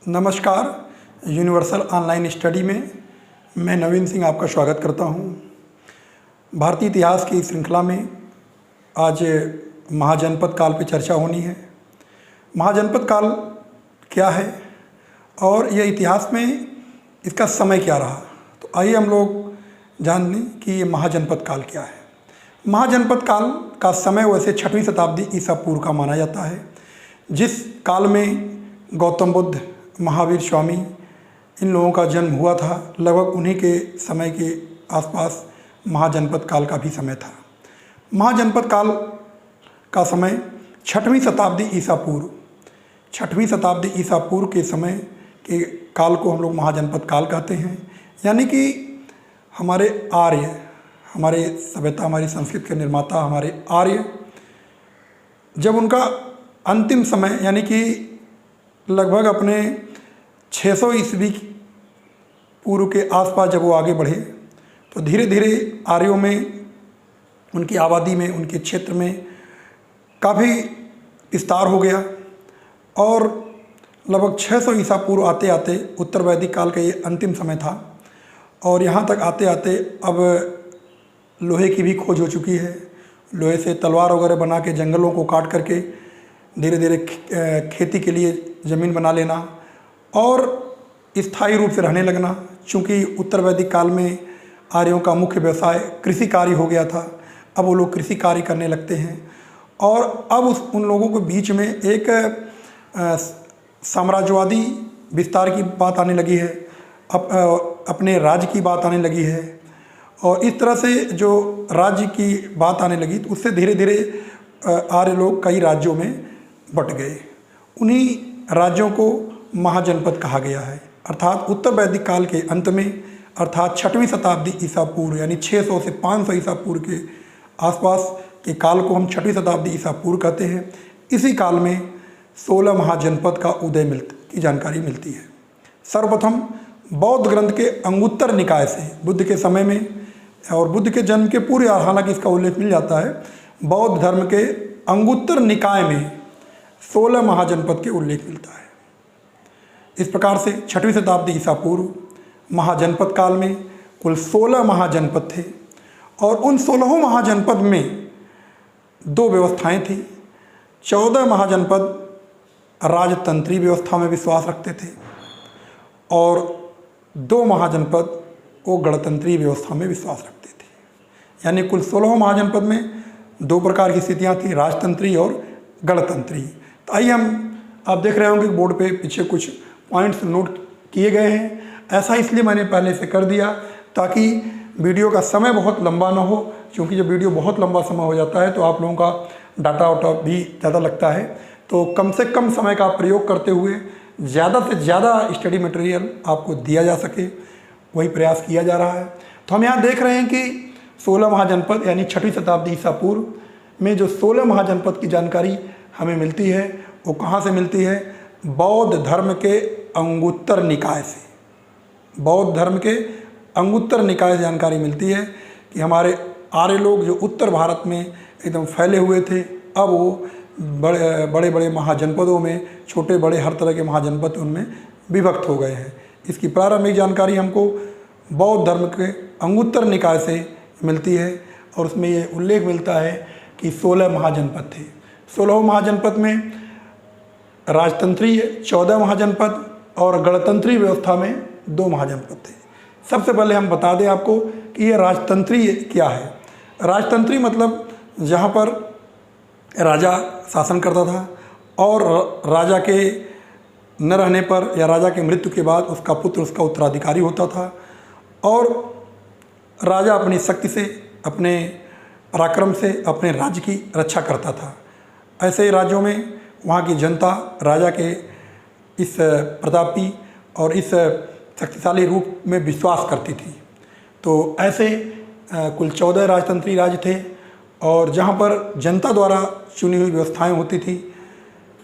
नमस्कार। Universal online study में मैं नवीन सिंह आपका स्वागत करता हूं। भारतीय इतिहास की श्रृंखला में आज महाजनपद काल पर चर्चा होनी है। महाजनपद काल क्या है और यह इतिहास में इसका समय क्या रहा, तो आइए हम लोग जान लें कि ये महाजनपद काल क्या है। महाजनपद काल का समय वैसे 6वीं शताब्दी ईसा पूर्व का माना जाता है, जिस काल में गौतम बुद्ध, महावीर स्वामी, इन लोगों का जन्म हुआ था। लगभग उन्हीं के समय के आसपास महाजनपद काल का भी समय था। महाजनपद काल का समय 6वीं शताब्दी ईसा पूर्व, 6वीं शताब्दी ईसा पूर्व के समय के काल को हम लोग महाजनपद काल कहते हैं। यानी कि हमारे आर्य, हमारे सभ्यता, हमारी संस्कृति के निर्माता हमारे आर्य, जब उनका अंतिम समय यानी कि लगभग अपने 600 ईस्वी पूर्व के आसपास जब वो आगे बढ़े, तो धीरे धीरे आर्यों में, उनकी आबादी में, उनके क्षेत्र में काफ़ी विस्तार हो गया और लगभग 600 ईसा पूर्व आते आते उत्तर वैदिक काल का ये अंतिम समय था। और यहाँ तक आते आते अब लोहे की भी खोज हो चुकी है। लोहे से तलवार वगैरह बना के जंगलों को काट करके धीरे धीरे खेती के लिए ज़मीन बना लेना और स्थायी रूप से रहने लगना। चूँकि उत्तर वैदिक काल में आर्यों का मुख्य व्यवसाय कृषि कार्य हो गया था, अब वो लोग कृषि कार्य करने लगते हैं और अब उन लोगों के बीच में एक साम्राज्यवादी विस्तार की बात आने लगी है, अपने राज्य की बात आने लगी है। और इस तरह से जो राज्य की बात आने लगी, तो उससे धीरे धीरे आर्य लोग कई राज्यों में बट गए। उन्हीं राज्यों को महाजनपद कहा गया है। अर्थात उत्तर वैदिक काल के अंत में, अर्थात 6वीं शताब्दी ईसा पूर्व यानी 600 से 500 ईसा पूर्व के आसपास के काल को हम 6वीं शताब्दी ईसा पूर्व कहते हैं। इसी काल में 16 महाजनपद का उदय की जानकारी मिलती है। सर्वप्रथम बौद्ध ग्रंथ के अंगुत्तर निकाय से, बुद्ध के समय में और बुद्ध के जन्म के पूर्व, हालांकि इसका उल्लेख मिल जाता है, बौद्ध धर्म के अंगुत्तर निकाय में 16 महाजनपद के उल्लेख मिलता है। इस प्रकार से 6वीं शताब्दी ईसा पूर्व महाजनपद काल में कुल 16 महाजनपद थे और उन 16 महाजनपद में 2 व्यवस्थाएं थी। 14 महाजनपद राजतंत्री व्यवस्था में विश्वास रखते थे और 2 महाजनपद वो गणतंत्री व्यवस्था में विश्वास रखते थे। यानी कुल 16 महाजनपद में 2 प्रकार की स्थितियाँ थी, राजतंत्री और गणतंत्री। तो आइए आप देख रहे होंगे बोर्ड पे पीछे कुछ पॉइंट्स नोट किए गए हैं। ऐसा इसलिए मैंने पहले से कर दिया ताकि वीडियो का समय बहुत लंबा ना हो, क्योंकि जब वीडियो बहुत लंबा समय हो जाता है तो आप लोगों का डाटा वाटा भी ज़्यादा लगता है। तो कम से कम समय का प्रयोग करते हुए ज़्यादा से ज़्यादा स्टडी मटेरियल आपको दिया जा सके, वही प्रयास किया जा रहा है। तो हम यहाँ देख रहे हैं कि 16 महाजनपद यानी 6वीं शताब्दी ईसा पूर्व में जो 16 महाजनपद की जानकारी हमें मिलती है, वो कहाँ से मिलती है? बौद्ध धर्म के अंगुत्तर निकाय से। बौद्ध धर्म के अंगुत्तर निकाय से जानकारी मिलती है कि हमारे आर्य लोग जो उत्तर भारत में एकदम फैले हुए थे, अब वो बड़े बड़े महाजनपदों में, छोटे बड़े हर तरह के महाजनपद उनमें विभक्त हो गए हैं। इसकी प्रारंभिक जानकारी हमको बौद्ध धर्म के अंगुत्तर निकाय से मिलती है और उसमें ये उल्लेख मिलता है कि 16 महाजनपद थे। 16 महाजनपद में राजतंत्रीय 14 महाजनपद और गणतंत्री व्यवस्था में 2 महाजनपद थे। सबसे पहले हम बता दें आपको कि ये राजतंत्रीय क्या है। राजतंत्री मतलब जहाँ पर राजा शासन करता था और राजा के न रहने पर या राजा के मृत्यु के बाद उसका पुत्र उसका उत्तराधिकारी होता था और राजा अपनी शक्ति से, अपने पराक्रम से अपने राज्य की रक्षा करता था। ऐसे राज्यों में वहाँ की जनता राजा के इस प्रतापी और इस शक्तिशाली रूप में विश्वास करती थी। तो ऐसे कुल 14 राजतंत्री राज्य थे और जहाँ पर जनता द्वारा चुनी हुई व्यवस्थाएं होती थी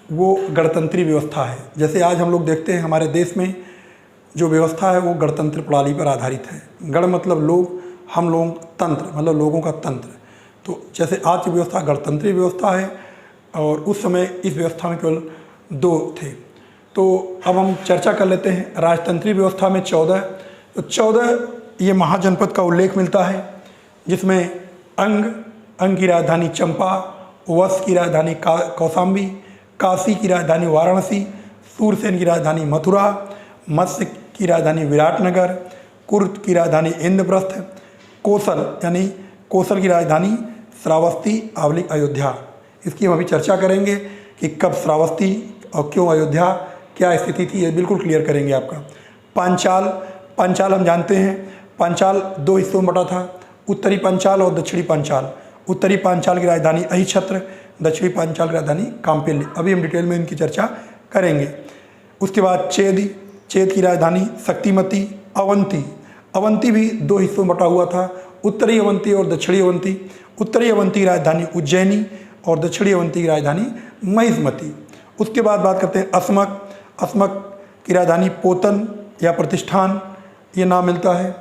वो गणतंत्री व्यवस्था है। जैसे आज हम लोग देखते हैं हमारे देश में जो व्यवस्था है वो गणतंत्र प्रणाली पर आधारित है। गण मतलब लोग, हम लोग, तंत्र मतलब लोगों का तंत्र। तो जैसे आज की व्यवस्था गणतंत्री व्यवस्था है और उस समय इस व्यवस्था में केवल 2 थे। तो अब हम चर्चा कर लेते हैं राजतंत्रीय व्यवस्था में 14। तो 14 ये महाजनपद का उल्लेख मिलता है, जिसमें अंग की राजधानी चंपा, वत्स की राजधानी कौशाम्बी, काशी की राजधानी वाराणसी, सूरसेन की राजधानी मथुरा, मत्स्य की राजधानी विराटनगर, कुर्द की राजधानी इंद्रप्रस्थ, कौशल यानी कौशल की राजधानी श्रावस्ती, आवलिक अयोध्या। इसकी हम अभी चर्चा करेंगे कि कब श्रावस्ती और क्यों अयोध्या, क्या स्थिति थी, ये बिल्कुल क्लियर करेंगे आपका। पांचाल हम जानते हैं, पांचाल 2 हिस्सों में बटा था, उत्तरी पांचाल और दक्षिणी पांचाल। उत्तरी पांचाल की राजधानी अहिछत्र, दक्षिणी पांचाल की राजधानी काम्पिल्य। अभी हम डिटेल में इनकी चर्चा करेंगे। उसके बाद चेद की राजधानी शक्तिमती, अवंती भी 2 हिस्सों में बटा हुआ था, उत्तरी अवंती और दक्षिणी अवंती। उत्तरी अवंती की राजधानी उज्जैनी और दक्षिणी अवंती की राजधानी महिष्मती। उसके बाद बात करते हैं अस्मक की राजधानी पोतन या प्रतिष्ठान, ये नाम मिलता है,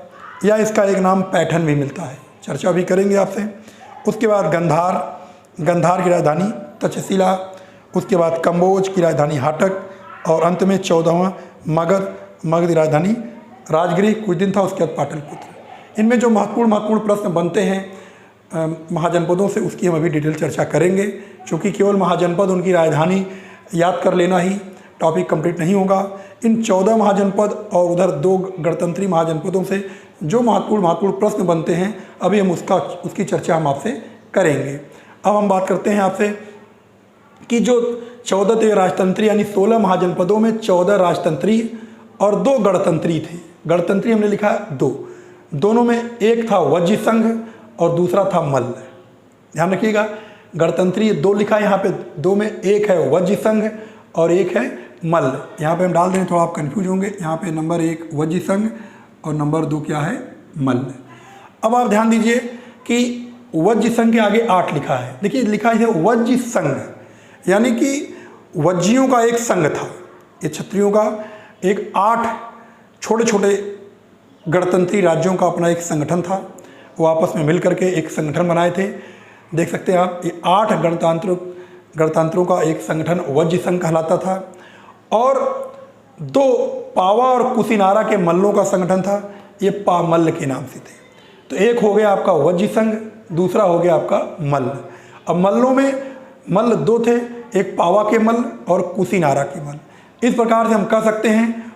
या इसका एक नाम पैठन भी मिलता है, चर्चा भी करेंगे आपसे। उसके बाद गंधार की राजधानी तक्षशिला। उसके बाद कंबोज की राजधानी हाटक, और अंत में 14वां मगध की राजधानी राजगृह कुछ दिन था, उसके बाद पाटलिपुत्र। इनमें जो महत्वपूर्ण प्रश्न बनते हैं महाजनपदों से, उसकी हम अभी डिटेल चर्चा करेंगे, क्योंकि केवल महाजनपद उनकी राजधानी याद कर लेना ही टॉपिक कंप्लीट नहीं होगा। इन 14 महाजनपद और उधर 2 गणतंत्री महाजनपदों से जो महत्वपूर्ण प्रश्न बनते हैं, अभी हम उसकी चर्चा हम आपसे करेंगे। अब हम बात करते हैं आपसे कि जो 14 थे राजतंत्री, यानी 16 महाजनपदों में 14 राजतंत्री और 2 गणतंत्री थे। गणतंत्री हमने लिखा 2, दोनों में एक था वज्र संघ और दूसरा था मल्ल। ध्यान रखिएगा, गणतंत्री 2 लिखा है यहाँ पे, 2 में एक है वज्र संघ और एक है मल्ल। यहाँ पे हम डाल दें, थोड़ा आप कन्फ्यूज होंगे। यहाँ पे नंबर 1 वज्र संघ और नंबर 2 क्या है, मल्ल। अब आप ध्यान दीजिए कि वज्र संघ के आगे 8 लिखा है। देखिए लिखा है वज्र संघ, यानी कि वज्जियों का एक संघ था, ये क्षत्रियों का एक 8 छोटे छोटे गणतंत्री राज्यों का अपना एक संगठन था। वो आपस में मिल करके एक संगठन बनाए थे। देख सकते हैं आप, ये 8 गणतंत्रों का एक संगठन वज्र संघ कहलाता था। और 2 पावा और कुशीनारा के मल्लों का संगठन था, ये पामल्ल के नाम से थे। तो एक हो गया आपका वज्र संघ, दूसरा हो गया आपका मल्ल। अब मल्लों में मल्ल 2 थे, एक पावा के मल्ल और कुशीनारा के मल्ल। इस प्रकार से हम कह सकते हैं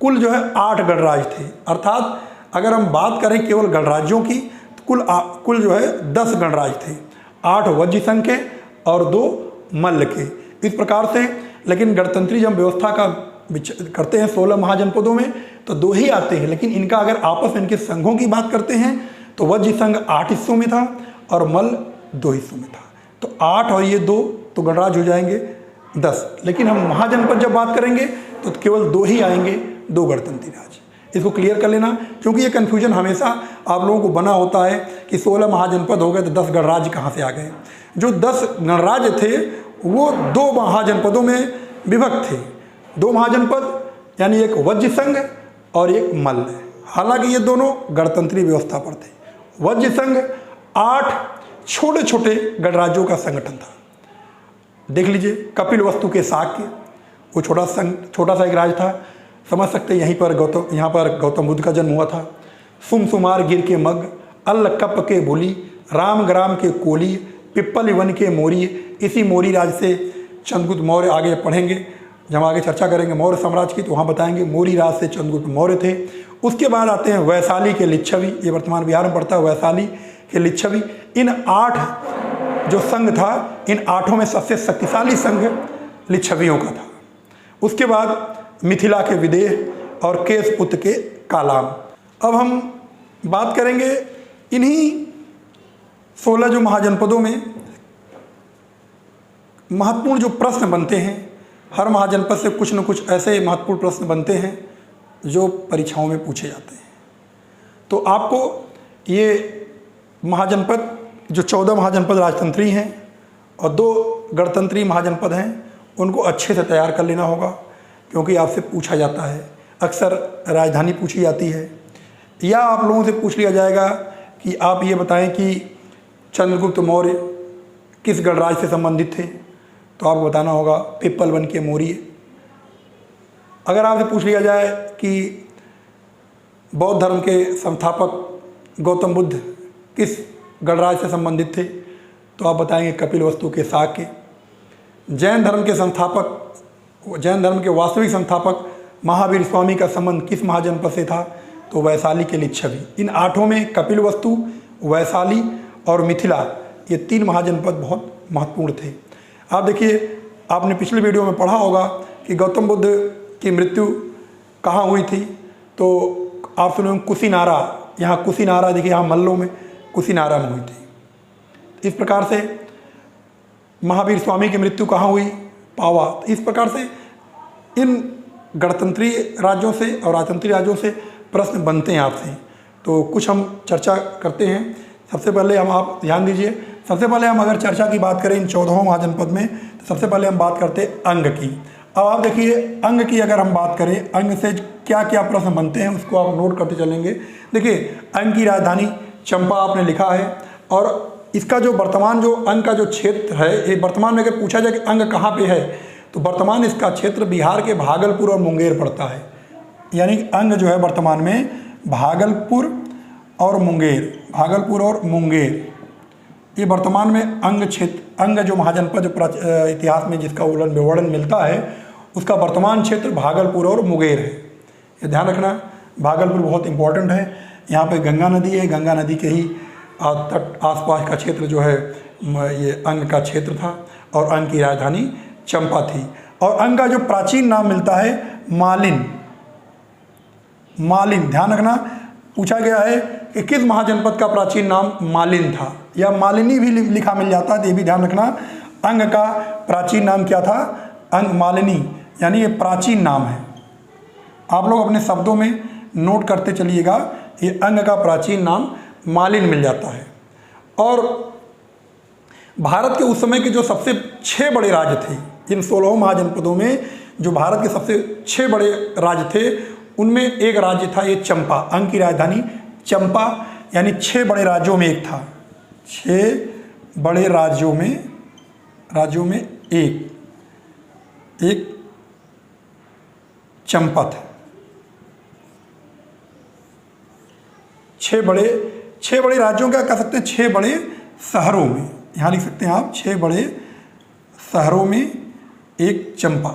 कुल जो है 8 गणराज्य थे। अर्थात अगर हम बात करें केवल गणराज्यों की, तो कुल जो है 10 गणराज्य थे, 8 वज्र संघ के और 2 मल्ल के। इस प्रकार से, लेकिन गणतंत्री जब व्यवस्था का करते हैं 16 महाजनपदों में, तो 2 ही आते हैं। लेकिन इनका अगर आपस में इनके संघों की बात करते हैं, तो वज्र संघ 8 हिस्सों में था और मल्ल 2 हिस्सों में था। तो 8 और ये 2 तो गणराज्य हो जाएंगे 10। लेकिन हम महाजनपद जब बात करेंगे तो केवल 2 ही आएंगे, 2 गणतंत्री राज्य। इसको क्लियर कर लेना, क्योंकि ये कन्फ्यूजन हमेशा आप लोगों को बना होता है कि 16 महाजनपद हो गए तो 10 गणराज्य कहाँ से आ गए। जो 10 गणराज्य थे वो 2 महाजनपदों में विभक्त थे। 2 महाजनपद यानी एक वज्र संघ और एक मल्ल। हालांकि ये दोनों गणतंत्री व्यवस्था पर थे। वज्र संघ 8 छोटे छोटे गणराज्यों का संगठन था। देख लीजिए, कपिलवस्तु के शाक्य, वो छोटा सा एक राज्य था। समझ सकते हैं यहाँ पर गौतम बुद्ध का जन्म हुआ था। सुमसुमार गिर के मग, अल्लकप के भूली, रामग्राम के कोली, पिप्पल वन के मोरी। इसी मोरी राज्य से चंद्रगुप्त मौर्य, आगे पढ़ेंगे जब हम आगे चर्चा करेंगे मौर्य साम्राज्य की, तो वहाँ बताएंगे मोरी राज से चंद्रगुप्त मौर्य थे। उसके बाद आते हैं वैशाली के लिच्छवी, ये वर्तमान बिहार में पड़ता है, वैशाली के लिच्छवी। इन 8 जो संघ था, इन 8 में सबसे शक्तिशाली संघ लिच्छवियों का था। उसके बाद मिथिला के विदेह और केशपुत्र के कालाम। अब हम बात करेंगे इन्हीं 16 जो महाजनपदों में महत्वपूर्ण जो प्रश्न बनते हैं। हर महाजनपद से कुछ न कुछ ऐसे महत्वपूर्ण प्रश्न बनते हैं जो परीक्षाओं में पूछे जाते हैं। तो आपको ये महाजनपद जो 14 महाजनपद राजतंत्री हैं और 2 गणतंत्री महाजनपद हैं, उनको अच्छे से तैयार कर लेना होगा, क्योंकि आपसे पूछा जाता है। अक्सर राजधानी पूछी जाती है, या आप लोगों से पूछ लिया जाएगा कि आप ये बताएं कि चंद्रगुप्त मौर्य किस गणराज्य से संबंधित थे, तो आपको बताना होगा पिप्पल वन के मौर्य। अगर आपसे पूछ लिया जाए कि बौद्ध धर्म के संस्थापक गौतम बुद्ध किस गणराज्य से संबंधित थे, तो आप बताएंगे कपिलवस्तु के शाक्य। जैन धर्म के संस्थापक, जैन धर्म के वास्तविक संस्थापक महावीर स्वामी का संबंध किस महाजनपद से था, तो वैशाली के लिच्छवी। इन 8 में कपिलवस्तु, वैशाली और मिथिला, ये 3 महाजनपद बहुत महत्वपूर्ण थे। आप देखिए, आपने पिछले वीडियो में पढ़ा होगा कि गौतम बुद्ध की मृत्यु कहाँ हुई थी, तो आप सुने कुशीनारा, यहाँ कुशीनारा देखिए, यहाँ मल्लों में कुशीनारा में हुई थी। इस प्रकार से महावीर स्वामी की मृत्यु कहाँ हुई, पावा। इस प्रकार से इन गणतंत्रीय राज्यों से और राजतंत्रीय राज्यों से प्रश्न बनते हैं आपसे, तो कुछ हम चर्चा करते हैं। सबसे पहले आप ध्यान दीजिए, सबसे पहले हम अगर चर्चा की बात करें इन 14 महाजनपद में, तो सबसे पहले हम बात करते हैं अंग की। अब आप देखिए, अंग की अगर हम बात करें, अंग से क्या क्या प्रश्न बनते हैं उसको आप नोट करते चलेंगे। देखिए, अंग की राजधानी चंपा आपने लिखा है, और इसका जो वर्तमान जो अंग का जो क्षेत्र है, ये वर्तमान में अगर पूछा जाए कि अंग कहाँ पे है, तो वर्तमान इसका क्षेत्र बिहार के भागलपुर और मुंगेर पड़ता है। यानी अंग जो है वर्तमान में भागलपुर और मुंगेर, ये वर्तमान में अंग क्षेत्र, अंग जो महाजनपद जो इतिहास में जिसका विवरण मिलता है, उसका वर्तमान क्षेत्र भागलपुर और मुंगेर है। ये ध्यान रखना, भागलपुर बहुत इंपॉर्टेंट है। यहाँ पे गंगा नदी है, गंगा नदी के ही तट आसपास का क्षेत्र जो है ये अंग का क्षेत्र था, और अंग की राजधानी चंपा थी। और अंग का जो प्राचीन नाम मिलता है मालिन, ध्यान रखना, पूछा गया है कि किस महाजनपद का प्राचीन नाम मालिन था, या मालिनी भी लिखा मिल जाता है, तो ये भी ध्यान रखना। अंग का प्राचीन नाम क्या था, अंग मालिनी, यानी ये प्राचीन नाम है। आप लोग अपने शब्दों में नोट करते चलिएगा, ये अंग का प्राचीन नाम मालिन मिल जाता है। और भारत के उस समय के जो सबसे 6 बड़े राज्य थे, इन 16 महाजनपदों में जो भारत के सबसे 6 बड़े राज्य थे, उनमें एक राज्य था ये चंपा। अंग की राजधानी चंपा, यानी 6 बड़े राज्यों में एक था। 6 बड़े राज्यों में एक चंपा था। 6 बड़े राज्यों का कह सकते हैं, 6 बड़े शहरों में, यहाँ लिख सकते हैं आप, 6 बड़े शहरों में एक चंपा।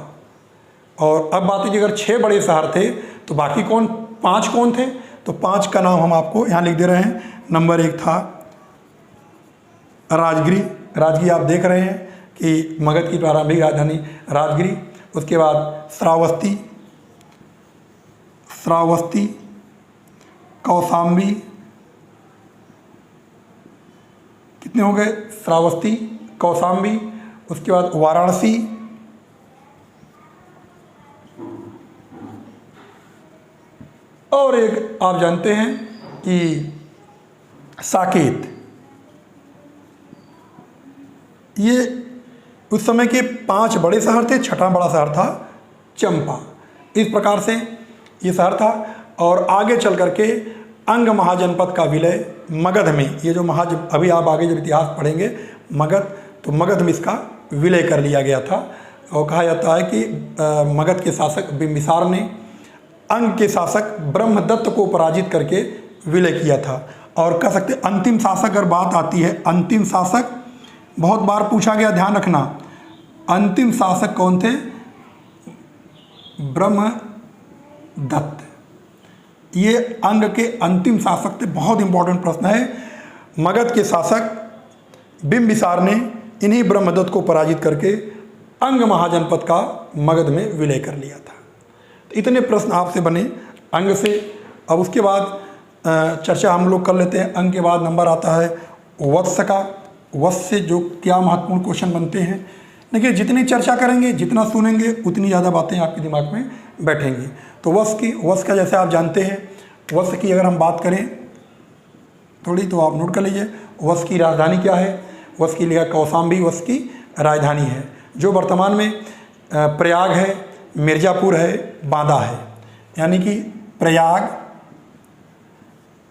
और अब बात कीजिए, अगर 6 बड़े शहर थे तो बाकी 5 कौन थे, तो 5 का नाम हम आपको यहाँ लिख दे रहे हैं। नंबर 1 था राजगिरी, आप देख रहे हैं कि मगध की प्रारंभिक राजधानी राजगिरी। उसके बाद श्रावस्ती, कौशाम्बी, कितने हो गए, श्रावस्ती, कौशाम्बी। उसके बाद वाराणसी, और एक आप जानते हैं कि साकेत। ये उस समय के 5 बड़े शहर थे, 6वां बड़ा शहर था चंपा। इस प्रकार से ये शहर था। और आगे चल करके अंग महाजनपद का विलय मगध में, ये जो अभी आप आगे जब इतिहास पढ़ेंगे मगध, तो मगध में इसका विलय कर लिया गया था। और कहा जाता है कि मगध के शासक बिंबिसार ने अंग के शासक ब्रह्मदत्त को पराजित करके विलय किया था। और कह सकते अंतिम शासक अगर बात आती है, अंतिम शासक बहुत बार पूछा गया, ध्यान रखना, अंतिम शासक कौन थे, ब्रह्मदत्त। ये अंग के अंतिम शासक थे, बहुत इंपॉर्टेंट प्रश्न है। मगध के शासक बिंबिसार ने इन्हीं ब्रह्मदत्त को पराजित करके अंग महाजनपद का मगध में विलय कर लिया था। तो इतने प्रश्न आपसे बने अंग से। अब उसके बाद चर्चा हम लोग कर लेते हैं। अंग के बाद नंबर आता है वत्स का। वत्स से जो क्या महत्वपूर्ण क्वेश्चन बनते हैं, देखिए जितनी चर्चा करेंगे, जितना सुनेंगे, उतनी ज़्यादा बातें आपके दिमाग में बैठेंगी। तो वत्स का जैसे आप जानते हैं, वत्स की अगर हम बात करें थोड़ी, तो आप नोट कर लीजिए। वत्स की राजधानी क्या है, वत्स की लिखा कौशाम्बी वत्स की राजधानी है, जो वर्तमान में प्रयाग है, मिर्ज़ापुर है, बांदा है। यानी कि प्रयाग,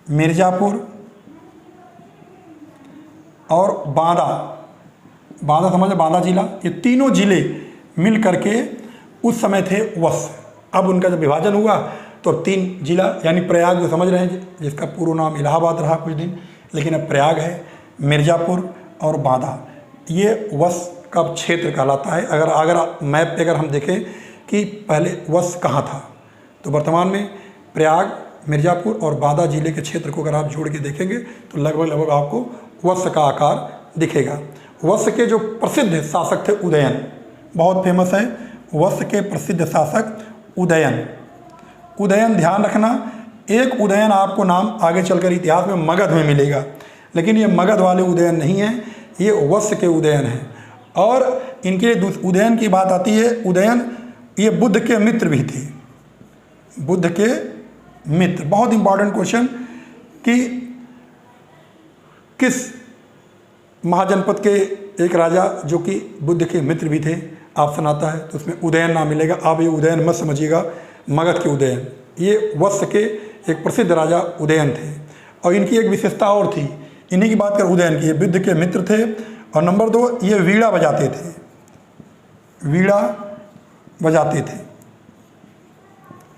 मिर्ज़ापुर और बांदा समझ, बांदा जिला, ये तीनों जिले मिल करके उस समय थे वत्स। अब उनका जब विभाजन हुआ तो 3 जिला यानी प्रयाग जो समझ रहे हैं, जिसका पूर्व नाम इलाहाबाद रहा कुछ दिन, लेकिन अब प्रयाग है, मिर्ज़ापुर और बांदा, ये वश का क्षेत्र कहलाता है। अगर मैप पे अगर हम देखें कि पहले वश कहाँ था, तो वर्तमान में प्रयाग, मिर्ज़ापुर और बांदा जिले के क्षेत्र को अगर आप जोड़ के देखेंगे तो लगभग आपको वश का आकार दिखेगा। वश के जो प्रसिद्ध शासक थे उदयन, बहुत फेमस है, वश के प्रसिद्ध शासक उदयन। उदयन ध्यान रखना, एक उदयन आपको नाम आगे चलकर इतिहास में मगध में मिलेगा, लेकिन ये मगध वाले उदयन नहीं है, ये वश के उदयन हैं। और इनके उदयन की बात आती है, उदयन ये बुद्ध के मित्र भी थे, बुद्ध के मित्र। बहुत इंपॉर्टेंट क्वेश्चन कि किस महाजनपद के एक राजा जो कि बुद्ध के मित्र भी थे ऑप्शन आता है, तो उसमें उदयन नाम मिलेगा। आप ये उदयन मत समझिएगा मगध के उदयन, ये वश के एक प्रसिद्ध राजा उदयन थे। और इनकी एक विशेषता और थी, इन्हीं की बात कर उदयन की, ये बुद्ध के मित्र थे। और नंबर 2, ये वीणा बजाते थे, वीणा बजाते थे,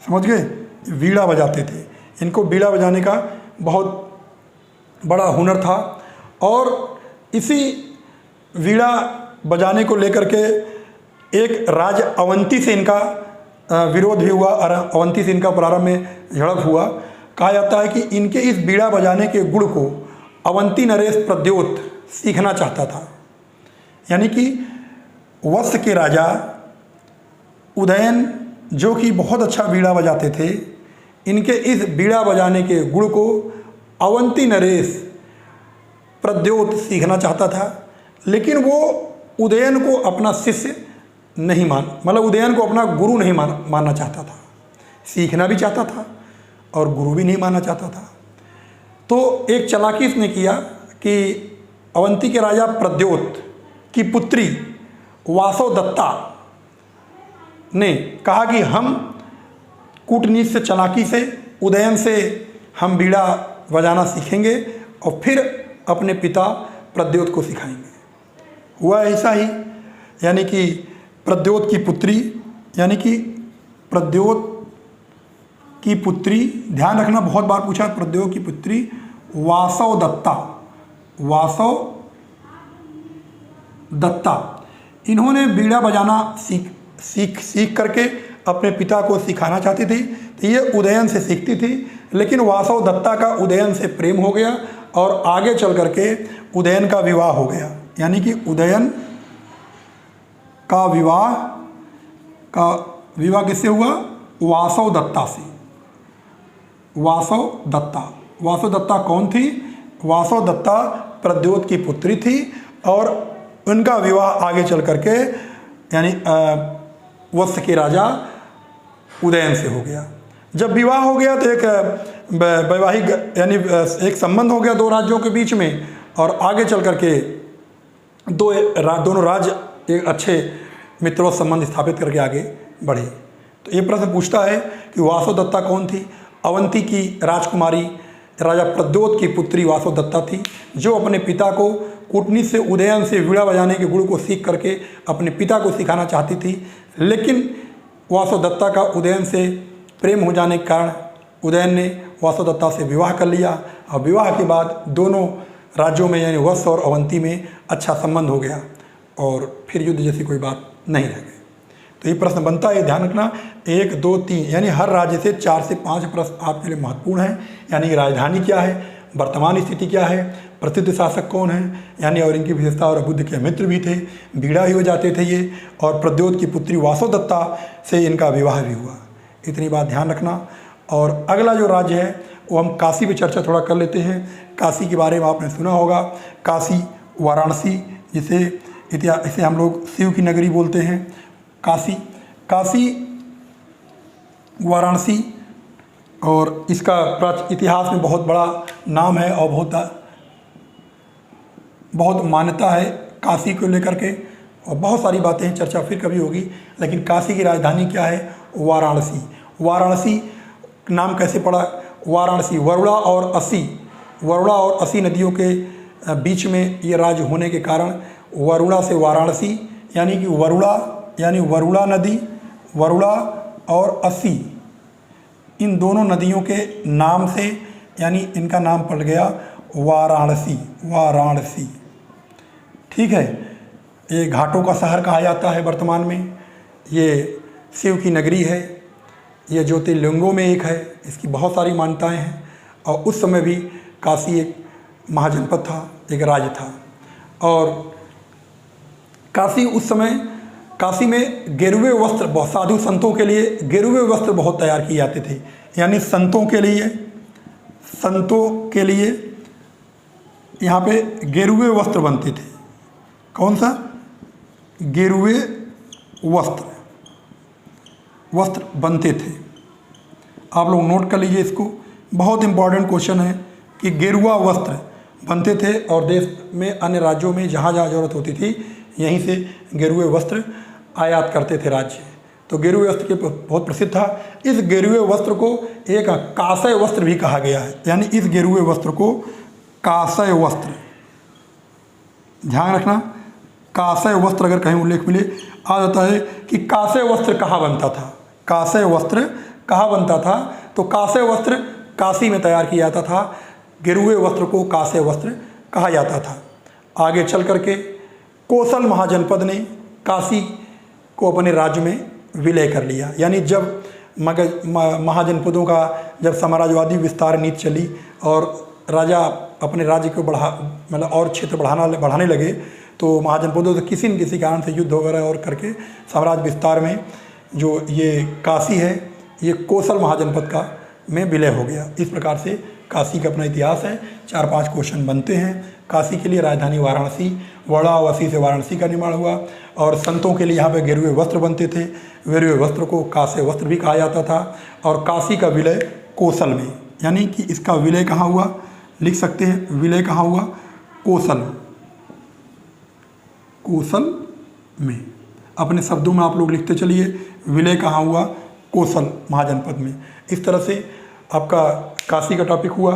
समझ गए, वीणा बजाते थे। इनको वीणा बजाने का बहुत बड़ा हुनर था। और इसी वीणा बजाने को लेकर के एक राज अवंती से इनका विरोध भी हुआ, और अवंती से इनका प्रारंभ में झड़प हुआ। कहा जाता है कि इनके इस बीड़ा बजाने के गुण को अवंती नरेश प्रद्योत सीखना चाहता था। यानी कि वश के राजा उदयन जो कि बहुत अच्छा बीड़ा बजाते थे, इनके इस बीड़ा बजाने के गुण को अवंती नरेश प्रद्योत सीखना चाहता था, लेकिन वो उदयन को अपना शिष्य नहीं मतलब उदयन को अपना गुरु नहीं मानना चाहता था। सीखना भी चाहता था और गुरु भी नहीं मानना चाहता था। तो एक चालाकी इसने किया कि अवंती के राजा प्रद्योत की पुत्री वासवदत्ता ने कहा कि हम कूटनीति से, चालाकी से, उदयन से हम बीड़ा बजाना सीखेंगे और फिर अपने पिता प्रद्योत को सिखाएंगे। हुआ ऐसा ही, यानी कि प्रद्योत की पुत्री, यानी कि प्रद्योत की पुत्री, ध्यान रखना बहुत बार पूछा, प्रद्योत की पुत्री वासवदत्ता, वासवदत्ता, इन्होंने बीड़ा बजाना सीख करके अपने पिता को सिखाना चाहती थी। तो ये उदयन से सीखती थी, लेकिन वासवदत्ता का उदयन से प्रेम हो गया और आगे चल करके उदयन का विवाह हो गया। यानी कि उदयन का विवाह किससे हुआ? वासवदत्ता से। वासवदत्ता कौन थी? वासवदत्ता प्रद्योत की पुत्री थी और उनका विवाह आगे चल करके यानी वत्स के राजा उदयन से हो गया। जब विवाह हो गया तो एक वैवाहिक यानी एक संबंध हो गया दो राज्यों के बीच में, और आगे चल करके दोनों राज्य एक अच्छे मित्रों संबंध स्थापित करके आगे बढ़े। तो ये प्रश्न पूछता है कि वासवदत्ता कौन थी? अवंती की राजकुमारी राजा प्रद्योत की पुत्री वासवदत्ता थी, जो अपने पिता को कूटनीति से, उदयन से वीणा बजाने के गुण को सीख करके अपने पिता को सिखाना चाहती थी। लेकिन वासवदत्ता का उदयन से प्रेम हो जाने के कारण उदयन ने वासवदत्ता से विवाह कर लिया, और विवाह के बाद दोनों राज्यों में यानी वत्स और अवंती में अच्छा संबंध हो गया और फिर युद्ध जैसी कोई बात नहीं रह गई। तो ये प्रश्न बनता है, ध्यान रखना 1, 2, 3 यानी हर राज्य से 4 से 5 प्रश्न आपके लिए महत्वपूर्ण हैं। यानी राजधानी क्या है, वर्तमान स्थिति क्या है, प्रसिद्ध शासक कौन है, यानी और इनकी विशेषता, और बुद्ध के मित्र भी थे, बीड़ा भी हो जाते थे ये, और प्रद्योत की पुत्री वासवदत्ता से इनका विवाह भी हुआ। इतनी बात ध्यान रखना। और अगला जो राज्य है वो हम काशी पे चर्चा थोड़ा कर लेते हैं। काशी के बारे में आपने सुना होगा, काशी वाराणसी इसे हम लोग शिव की नगरी बोलते हैं। काशी वाराणसी, और इसका इतिहास में बहुत बड़ा नाम है और बहुत मान्यता है काशी को लेकर के, और बहुत सारी बातें चर्चा फिर कभी होगी। लेकिन काशी की राजधानी क्या है? वाराणसी। वाराणसी नाम कैसे पड़ा? वाराणसी वरुणा और असी नदियों के बीच में ये राज्य होने के कारण वरुणा से वाराणसी, यानी कि वरुणा नदी, वरुणा और असी, इन दोनों नदियों के नाम से, यानी इनका नाम पड़ गया वाराणसी, वाराणसी। ठीक है, ये घाटों का शहर कहा जाता है वर्तमान में। ये शिव की नगरी है, ये ज्योतिर्लिंगों में एक है, इसकी बहुत सारी मान्यताएं हैं। और उस समय भी काशी एक महाजनपद था, एक राज्य था। और काशी उस समय, काशी में गेरुए वस्त्र बहुत, साधु संतों के लिए गेरुए वस्त्र बहुत तैयार किए जाते थे। यानी संतों के लिए यहाँ पे गेरुए वस्त्र बनते थे। कौन सा? गेरुए वस्त्र बनते थे। आप लोग नोट कर लीजिए इसको, बहुत इंपॉर्टेंट क्वेश्चन है कि गेरुआ वस्त्र बनते थे और देश में अन्य राज्यों में जहाँ जहाँ ज़रूरत होती थी यहीं से गेरुए वस्त्र आयात करते थे राज्य। तो गेरुए वस्त्र के बहुत प्रसिद्ध था। इस गेरुए वस्त्र को एक कासय वस्त्र भी कहा गया है। यानी इस गेरुए वस्त्र को कासय वस्त्र, ध्यान रखना, कासय वस्त्र अगर कहीं उल्लेख मिले आ जाता है कि कासय वस्त्र कहाँ बनता था, कासय वस्त्र कहाँ बनता था। तो कासय वस्त्र काशी में तैयार किया जाता था, गेरुए वस्त्र को कासय वस्त्र कहा जाता था। आगे चल करके कोसल महाजनपद ने काशी को अपने राज्य में विलय कर लिया। यानी जब महाजनपदों का जब साम्राज्यवादी विस्तार नीति चली और राजा अपने राज्य को मतलब और क्षेत्र बढ़ाने लगे, तो महाजनपदों से किसी न किसी कारण से युद्ध वगैरह और करके साम्राज्य विस्तार में जो ये काशी है ये कोसल महाजनपद का में विलय हो गया। इस प्रकार से काशी का अपना इतिहास है। 4-5 क्वेश्चन बनते हैं। काशी के लिए राजधानी वाराणसी, वाराणसी से वाराणसी का निर्माण हुआ। और संतों के लिए यहाँ पे गेरुए वस्त्र बनते थे, गेरुए वस्त्र को कासय वस्त्र भी कहा जाता था। और काशी का विलय कोसल में, यानी कि इसका विलय कहाँ हुआ, लिख सकते हैं विलय कहाँ हुआ, कोसल, कोसल में। अपने शब्दों में आप लोग लिखते चलिए, विलय कहाँ हुआ, कोसल महाजनपद में। इस तरह से आपका काशी का टॉपिक हुआ।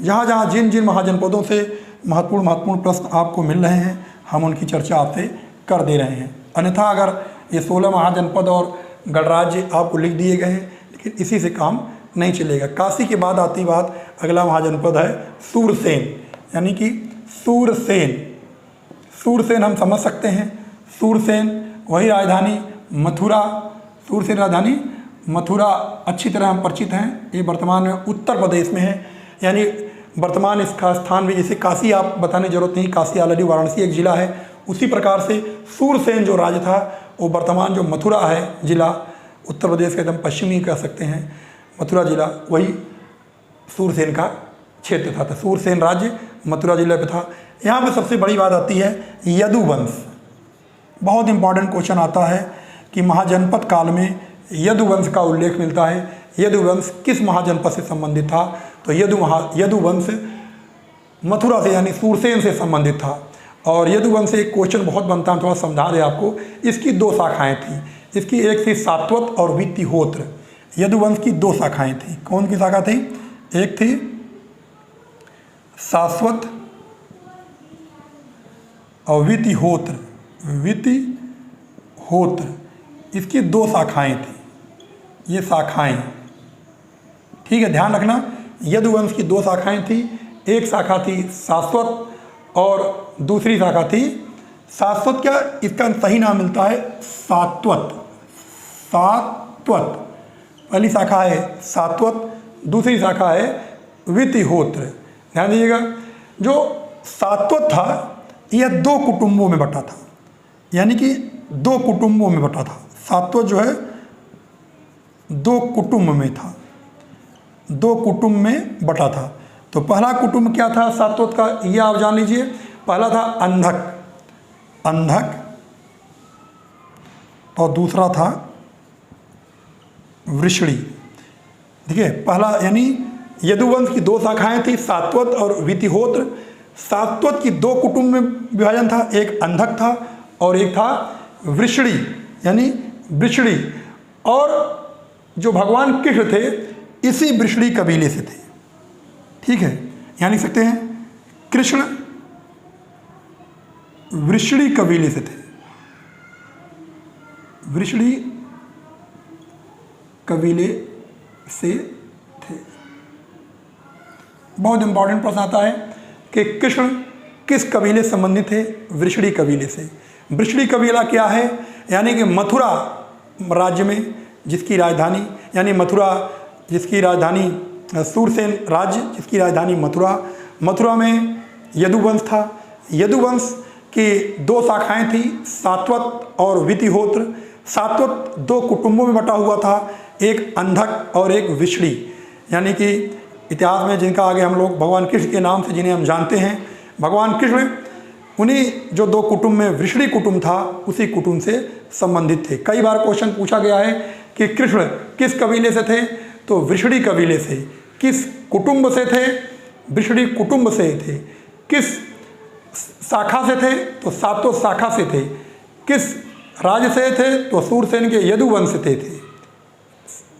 जहाँ जहाँ जिन जिन महाजनपदों से महत्वपूर्ण प्रश्न आपको मिल रहे हैं हम उनकी चर्चा आपसे कर दे रहे हैं। अन्यथा अगर ये 16 महाजनपद और गणराज्य आपको लिख दिए गए हैं, लेकिन इसी से काम नहीं चलेगा। काशी के बाद आती बात अगला महाजनपद है सूरसेन, यानी कि सूरसेन। सूरसेन हम समझ सकते हैं, सूरसेन वही राजधानी मथुरा, सूरसेन राजधानी मथुरा अच्छी तरह हम परिचित हैं। ये वर्तमान में उत्तर प्रदेश में है। यानी वर्तमान इसका स्थान भी, जैसे काशी आप बताने जरूरत नहीं, काशी ऑलरेडी वाराणसी एक जिला है, उसी प्रकार से सूरसेन जो राज्य था वो वर्तमान जो मथुरा है जिला, उत्तर प्रदेश का एकदम पश्चिमी कह सकते हैं, मथुरा जिला वही सूरसेन का क्षेत्र था। तो सूरसेन राज्य मथुरा जिले पे था। यहाँ पे सबसे बड़ी बात आती है यदुवंश। बहुत इंपॉर्टेंट क्वेश्चन आता है कि महाजनपद काल में यदुवंश का उल्लेख मिलता है। यदुवंश किस महाजनपद से संबंधित था? तो यदुवंश मथुरा से यानी सूरसेन से संबंधित था। और यदुवंश से एक क्वेश्चन बहुत बनता है, थोड़ा समझा दे आपको। इसकी 2 शाखाएं थी। इसकी एक थी सात्वत और वितिहोत्र। यदुवंश की 2 शाखाएं थी। कौन की शाखा थी? एक थी शाश्वत और वितिहोत्र। वितिहोत्र इसकी 2 शाखाएं थी। ये शाखाएं, ठीक है, ध्यान रखना। यदुवंश की 2 शाखाएं थी। एक शाखा थी शाश्वत और दूसरी शाखा थी शाश्वत, क्या इसका सही नाम मिलता है सात्वत। सात्वत पहली शाखा है सात्वत, दूसरी शाखा है वितिहोत्र। ध्यान दीजिएगा, जो सात्वत था यह 2 कुटुंबों में बटा था, यानी कि 2 कुटुंबों में बटा था। सात्वत जो है 2 कुटुंब में था, 2 कुटुंब में बटा था। तो पहला कुटुंब क्या था सात्वत का, ये आप जान लीजिए। पहला था अंधक, अंधक, और दूसरा था वृषणी। देखिए, पहला यानी यदुवंश की 2 शाखाएं थी, सात्वत और वितिहोत्र। सात्वत की 2 कुटुंब में विभाजन था, एक अंधक था और एक था वृषणी, यानी वृषणी। और जो भगवान कृष्ण थे इसी वृषणी कबीले से थे, ठीक है। यहाँ लिख सकते हैं कृष्ण वृषणी कबीले से थे। वृषणी कबीले से थे। बहुत इंपॉर्टेंट प्रश्न आता है कि कृष्ण किस कबीले से संबंधित थे? वृषणी कबीले से। वृषणी कबीला क्या है? यानी कि मथुरा राज्य में जिसकी राजधानी, यानी मथुरा जिसकी राजधानी सूरसेन राज्य जिसकी राजधानी मथुरा में यदुवंश था। यदुवंश की 2 शाखाएं थी, सात्वत और वितिहोत्र। सात्वत 2 कुटुंबों में बटा हुआ था, एक अंधक और एक वृषणी। यानी कि इतिहास में जिनका आगे हम लोग भगवान कृष्ण के नाम से जिन्हें हम जानते हैं, भगवान कृष्ण उन्हीं जो 2 कुटुंब में वृषणी कुटुंब था उसी कुटुंब से संबंधित थे। कई बार क्वेश्चन पूछा गया है कि कृष्ण किस कबीले से थे? तो वृषणी कबीले से। किस कुटुंब से थे? वृषणी कुटुंब से थे। किस शाखा से थे? तो सात्वत शाखा से थे। किस राज्य से थे? तो सूरसेन के यदुवंश से थे।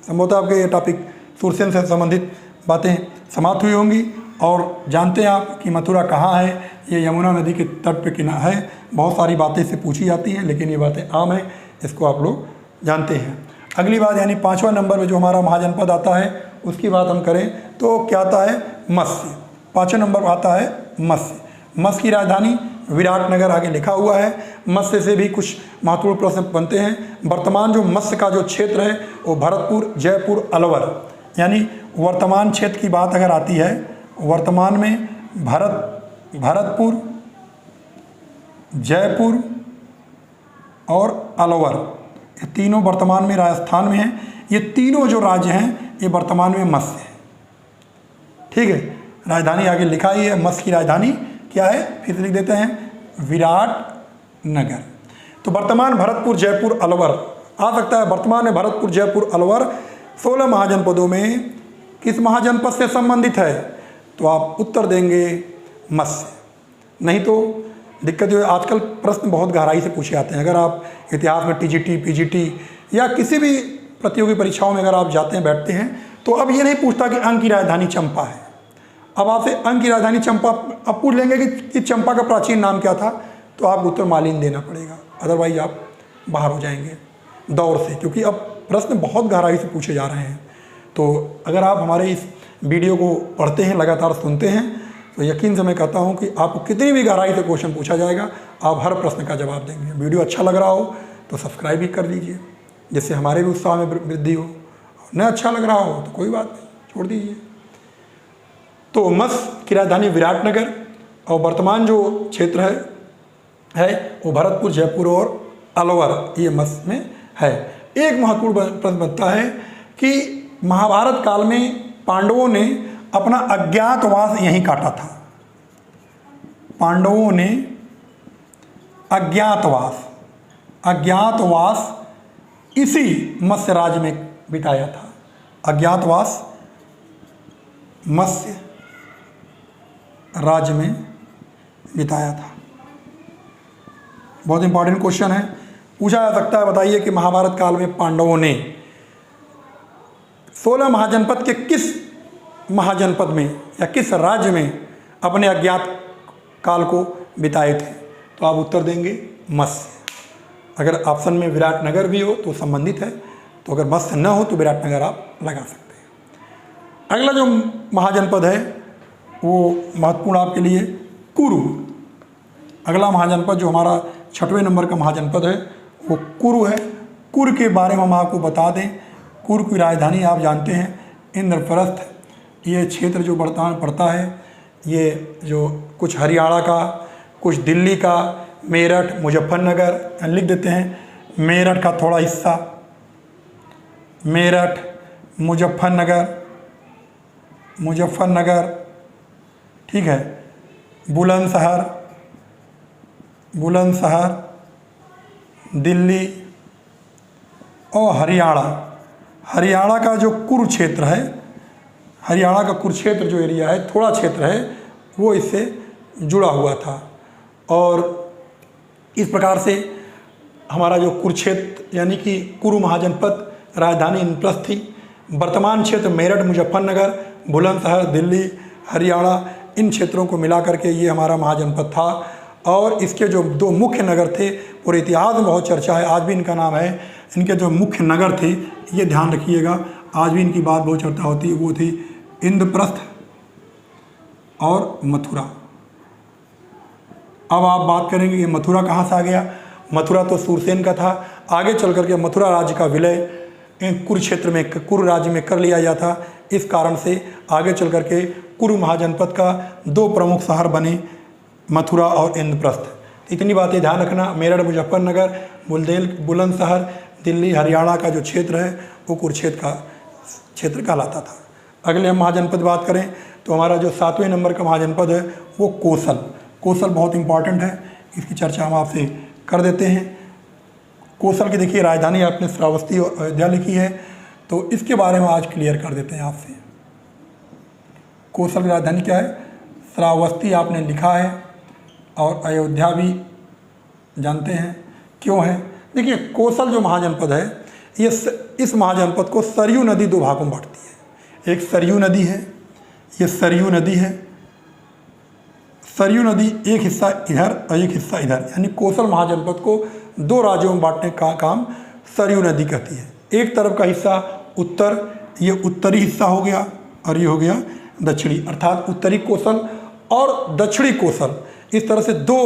संभवतः आपके ये टॉपिक सूरसेन से संबंधित बातें समाप्त हुई होंगी। और जानते हैं आप कि मथुरा कहाँ है? ये यमुना नदी के तट पे किनारा है। बहुत सारी बातें इससे पूछी जाती हैं, लेकिन ये बातें आम हैं, इसको आप लोग जानते हैं। अगली बात यानी 5वां नंबर में जो हमारा महाजनपद आता है उसकी बात हम करें तो क्या आता है? मत्स्य। 5वें नंबर पर आता है मत्स्य। मत्स्य की राजधानी विराटनगर आगे लिखा हुआ है। मत्स्य से भी कुछ महत्वपूर्ण प्रश्न बनते हैं। वर्तमान जो मत्स्य का जो क्षेत्र है वो भरतपुर, जयपुर, अलवर, यानी वर्तमान क्षेत्र की बात अगर आती है, वर्तमान में भरतपुर, जयपुर और अलवर, ये तीनों वर्तमान में राजस्थान में हैं। ये तीनों जो राज्य हैं ये वर्तमान में मत्स्य है। ठीक है, राजधानी आगे लिखा ही है। मत्स्य की राजधानी क्या है? फिर लिख देते हैं विराटनगर। तो वर्तमान भरतपुर, जयपुर, अलवर आ सकता है। वर्तमान में भरतपुर, जयपुर, अलवर 16 महाजनपदों में किस महाजनपद से संबंधित है? तो आप उत्तर देंगे मत्स्य। नहीं तो दिक्कत जो है, आजकल प्रश्न बहुत गहराई से पूछे जाते हैं। अगर आप इतिहास में टीजीटी, पीजीटी या किसी भी प्रतियोगी परीक्षाओं में अगर आप जाते हैं, बैठते हैं, तो अब ये नहीं पूछता कि अंग की राजधानी चंपा है। अब आपसे अंग की राजधानी चंपा अब पूछ लेंगे कि चंपा का प्राचीन नाम क्या था, तो आपको उत्तर मालिन देना पड़ेगा, अदरवाइज आप बाहर हो जाएंगे दौर से, क्योंकि अब प्रश्न बहुत गहराई से पूछे जा रहे हैं। तो अगर आप हमारे इस वीडियो को पढ़ते हैं, लगातार सुनते हैं, तो यकीन से मैं कहता हूं कि आपको कितनी भी गहराई से क्वेश्चन पूछा जाएगा, आप हर प्रश्न का जवाब देंगे। वीडियो अच्छा लग रहा हो तो सब्सक्राइब भी कर लीजिए, जिससे हमारे भी उत्साह में वृद्धि हो। न अच्छा लग रहा हो तो कोई बात नहीं, छोड़ दीजिए। तो मत्स्य की राजधानी विराटनगर और वर्तमान जो क्षेत्र है वो भरतपुर, जयपुर और अलवर, ये मत्स्य में है। एक महत्वपूर्ण प्रश्न बनता है कि महाभारत काल में पांडवों ने अपना अज्ञातवास यहीं काटा था। पांडवों ने अज्ञातवास इसी मत्स्य राज्य में बिताया था। अज्ञातवास मत्स्य राज्य में बिताया था। बहुत इंपॉर्टेंट क्वेश्चन है, पूछा जा सकता है। बताइए कि महाभारत काल में पांडवों ने 16 महाजनपद के किस महाजनपद में या किस राज्य में अपने अज्ञात काल को बिताए थे? तो आप उत्तर देंगे मत्स्य। अगर ऑप्शन में विराटनगर भी हो तो संबंधित है, तो अगर मत्स्य न हो तो विराटनगर आप लगा सकते हैं। अगला जो महाजनपद है वो महत्वपूर्ण आपके लिए कुरु। अगला महाजनपद जो हमारा 6वें नंबर का महाजनपद है वो कुरु है। कुरु के बारे में हम आपको बता दें, कुरु की राजधानी आप जानते हैं इंद्रप्रस्थ। ये क्षेत्र जो वर्तमान पड़ता है, ये जो कुछ हरियाणा का, कुछ दिल्ली का, मेरठ, मुजफ्फरनगर, लिख देते हैं मेरठ का थोड़ा हिस्सा, मेरठ, मुजफ्फरनगर, ठीक है, बुलंदशहर, दिल्ली और हरियाणा का जो कुरुक्षेत्र है, हरियाणा का कुरुक्षेत्र जो एरिया है, थोड़ा क्षेत्र है, वो इससे जुड़ा हुआ था। और इस प्रकार से हमारा जो कुरुक्षेत्र यानी कि कुरु महाजनपद राजधानी इंद्रप्रस्थ थी। वर्तमान क्षेत्र मेरठ, मुजफ्फरनगर, बुलंदशहर, दिल्ली, हरियाणा, इन क्षेत्रों को मिला करके ये हमारा महाजनपद था। और इसके जो दो मुख्य नगर थे, पूरे इतिहास में बहुत चर्चा है, आज भी इनका नाम है। इनके जो मुख्य नगर थे, ये ध्यान रखिएगा, आज भी इनकी बात बहुत चर्चा होती है, वो थी इंद्रप्रस्थ और मथुरा। अब आप बात करेंगे कि मथुरा कहाँ से आ गया। मथुरा तो सूरसेन का था, आगे चल करके मथुरा राज्य का विलय कुरुक्षेत्र में, कुरु राज्य में कर लिया गया था। इस कारण से आगे चल करके कुरु महाजनपद का दो प्रमुख शहर बने, मथुरा और इंद्रप्रस्थ। इतनी बातें ध्यान रखना। मेरठ, मुजफ्फरनगर, बुलंदशहर, दिल्ली, हरियाणा का जो क्षेत्र है वो कुरुक्षेत्र का क्षेत्र कहलाता था। अगले हम महाजनपद बात करें तो हमारा जो 7वें नंबर का महाजनपद है वो कोसल। कोसल बहुत इंपॉर्टेंट है, इसकी चर्चा हम आपसे कर देते हैं। कोसल की देखिए राजधानी आपने श्रावस्ती और अयोध्या लिखी है, तो इसके बारे में आज क्लियर कर देते हैं आपसे। कोसल की राजधानी क्या है? श्रावस्ती आपने लिखा है, और अयोध्या भी जानते हैं क्यों है। देखिए कोसल जो महाजनपद है, ये इस महाजनपद को सरयू नदी दो भागों में बांटती है। एक सरयू नदी है, ये सरयू नदी है। सरयू नदी एक हिस्सा इधर और एक हिस्सा इधर, यानी कोसल महाजनपद को दो राज्यों में बांटने का काम सरयू नदी करती है। एक तरफ का हिस्सा उत्तर, ये उत्तरी हिस्सा हो गया, और ये हो गया दक्षिणी, अर्थात उत्तरी कोसल और दक्षिणी कोसल। इस तरह से दो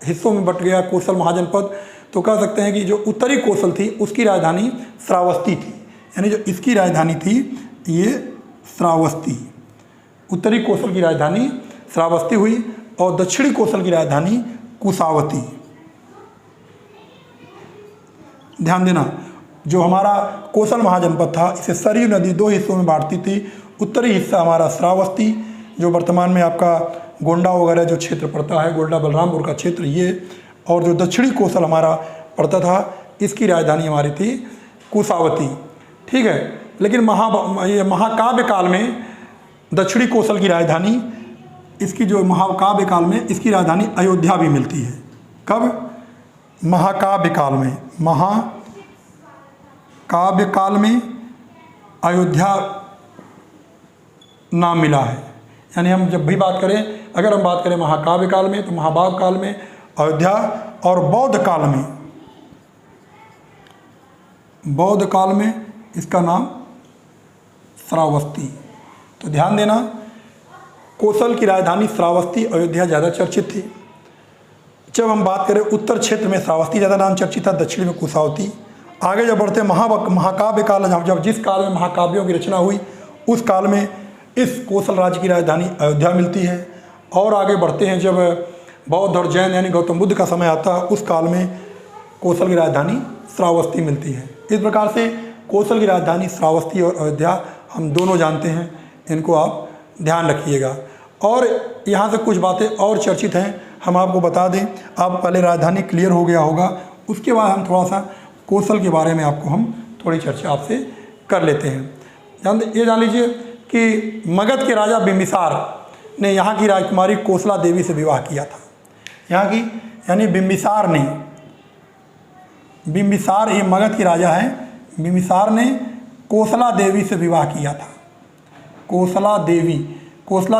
हिस्सों में बट गया कोसल महाजनपद। तो कह सकते हैं कि जो उत्तरी कोसल थी उसकी राजधानी श्रावस्ती थी, यानी जो इसकी राजधानी थी ये श्रावस्ती। उत्तरी कोसल की राजधानी श्रावस्ती हुई और दक्षिणी कोसल की राजधानी कुशावती। ध्यान देना, जो हमारा कोसल महाजनपद था इसे सरयू नदी दो हिस्सों में बांटती थी। उत्तरी हिस्सा हमारा श्रावस्ती, जो वर्तमान में आपका गोंडा वगैरह जो क्षेत्र पड़ता है, गोंडा बलरामपुर का क्षेत्र ये, और जो दक्षिणी कोसल हमारा पड़ता था इसकी राजधानी हमारी थी कुशावती। ठीक है, लेकिन महाकाव्य काल में दक्षिणी कोसल की राजधानी, इसकी जो महाकाव्य काल में इसकी राजधानी अयोध्या भी मिलती है। कब? महाकाव्य काल में, महाकाव्य काल में अयोध्या नाम मिला है। यानी हम जब भी बात करें, अगर हम बात करें महाकाव्य काल में तो महाभारत काल में अयोध्या, और बौद्ध काल में इसका नाम श्रावस्ती। तो ध्यान देना, कोसल की राजधानी श्रावस्ती, अयोध्या ज़्यादा चर्चित थी। जब हम बात करें उत्तर क्षेत्र में श्रावस्ती ज़्यादा नाम चर्चित था, दक्षिण में कुशावती। आगे जब बढ़ते महाकाव्य काल, जब जिस काल में महाकाव्यों की रचना हुई उस काल में इस कोसल राज्य की राजधानी अयोध्या मिलती है। और आगे बढ़ते हैं, जब बौद्ध और जैन यानी गौतम बुद्ध का समय आता है उस काल में कोसल की राजधानी श्रावस्ती मिलती है। इस प्रकार से कोसल की राजधानी श्रावस्ती और अयोध्या हम दोनों जानते हैं, इनको आप ध्यान रखिएगा। और यहाँ से कुछ बातें और चर्चित हैं, हम आपको बता दें। आप पहले राजधानी क्लियर हो गया होगा, उसके बाद हम थोड़ा सा कोसल के बारे में हम थोड़ी चर्चा आपसे कर लेते हैं। ये जान लीजिए कि मगध के राजा बिंबिसार ने यहाँ की राजकुमारी कोसला देवी से विवाह किया था। यहाँ की यानी बिंबिसार ने, बिंबिसार ये मगध के राजा हैं, बिंबिसार ने कोसला देवी से विवाह किया था। कोसला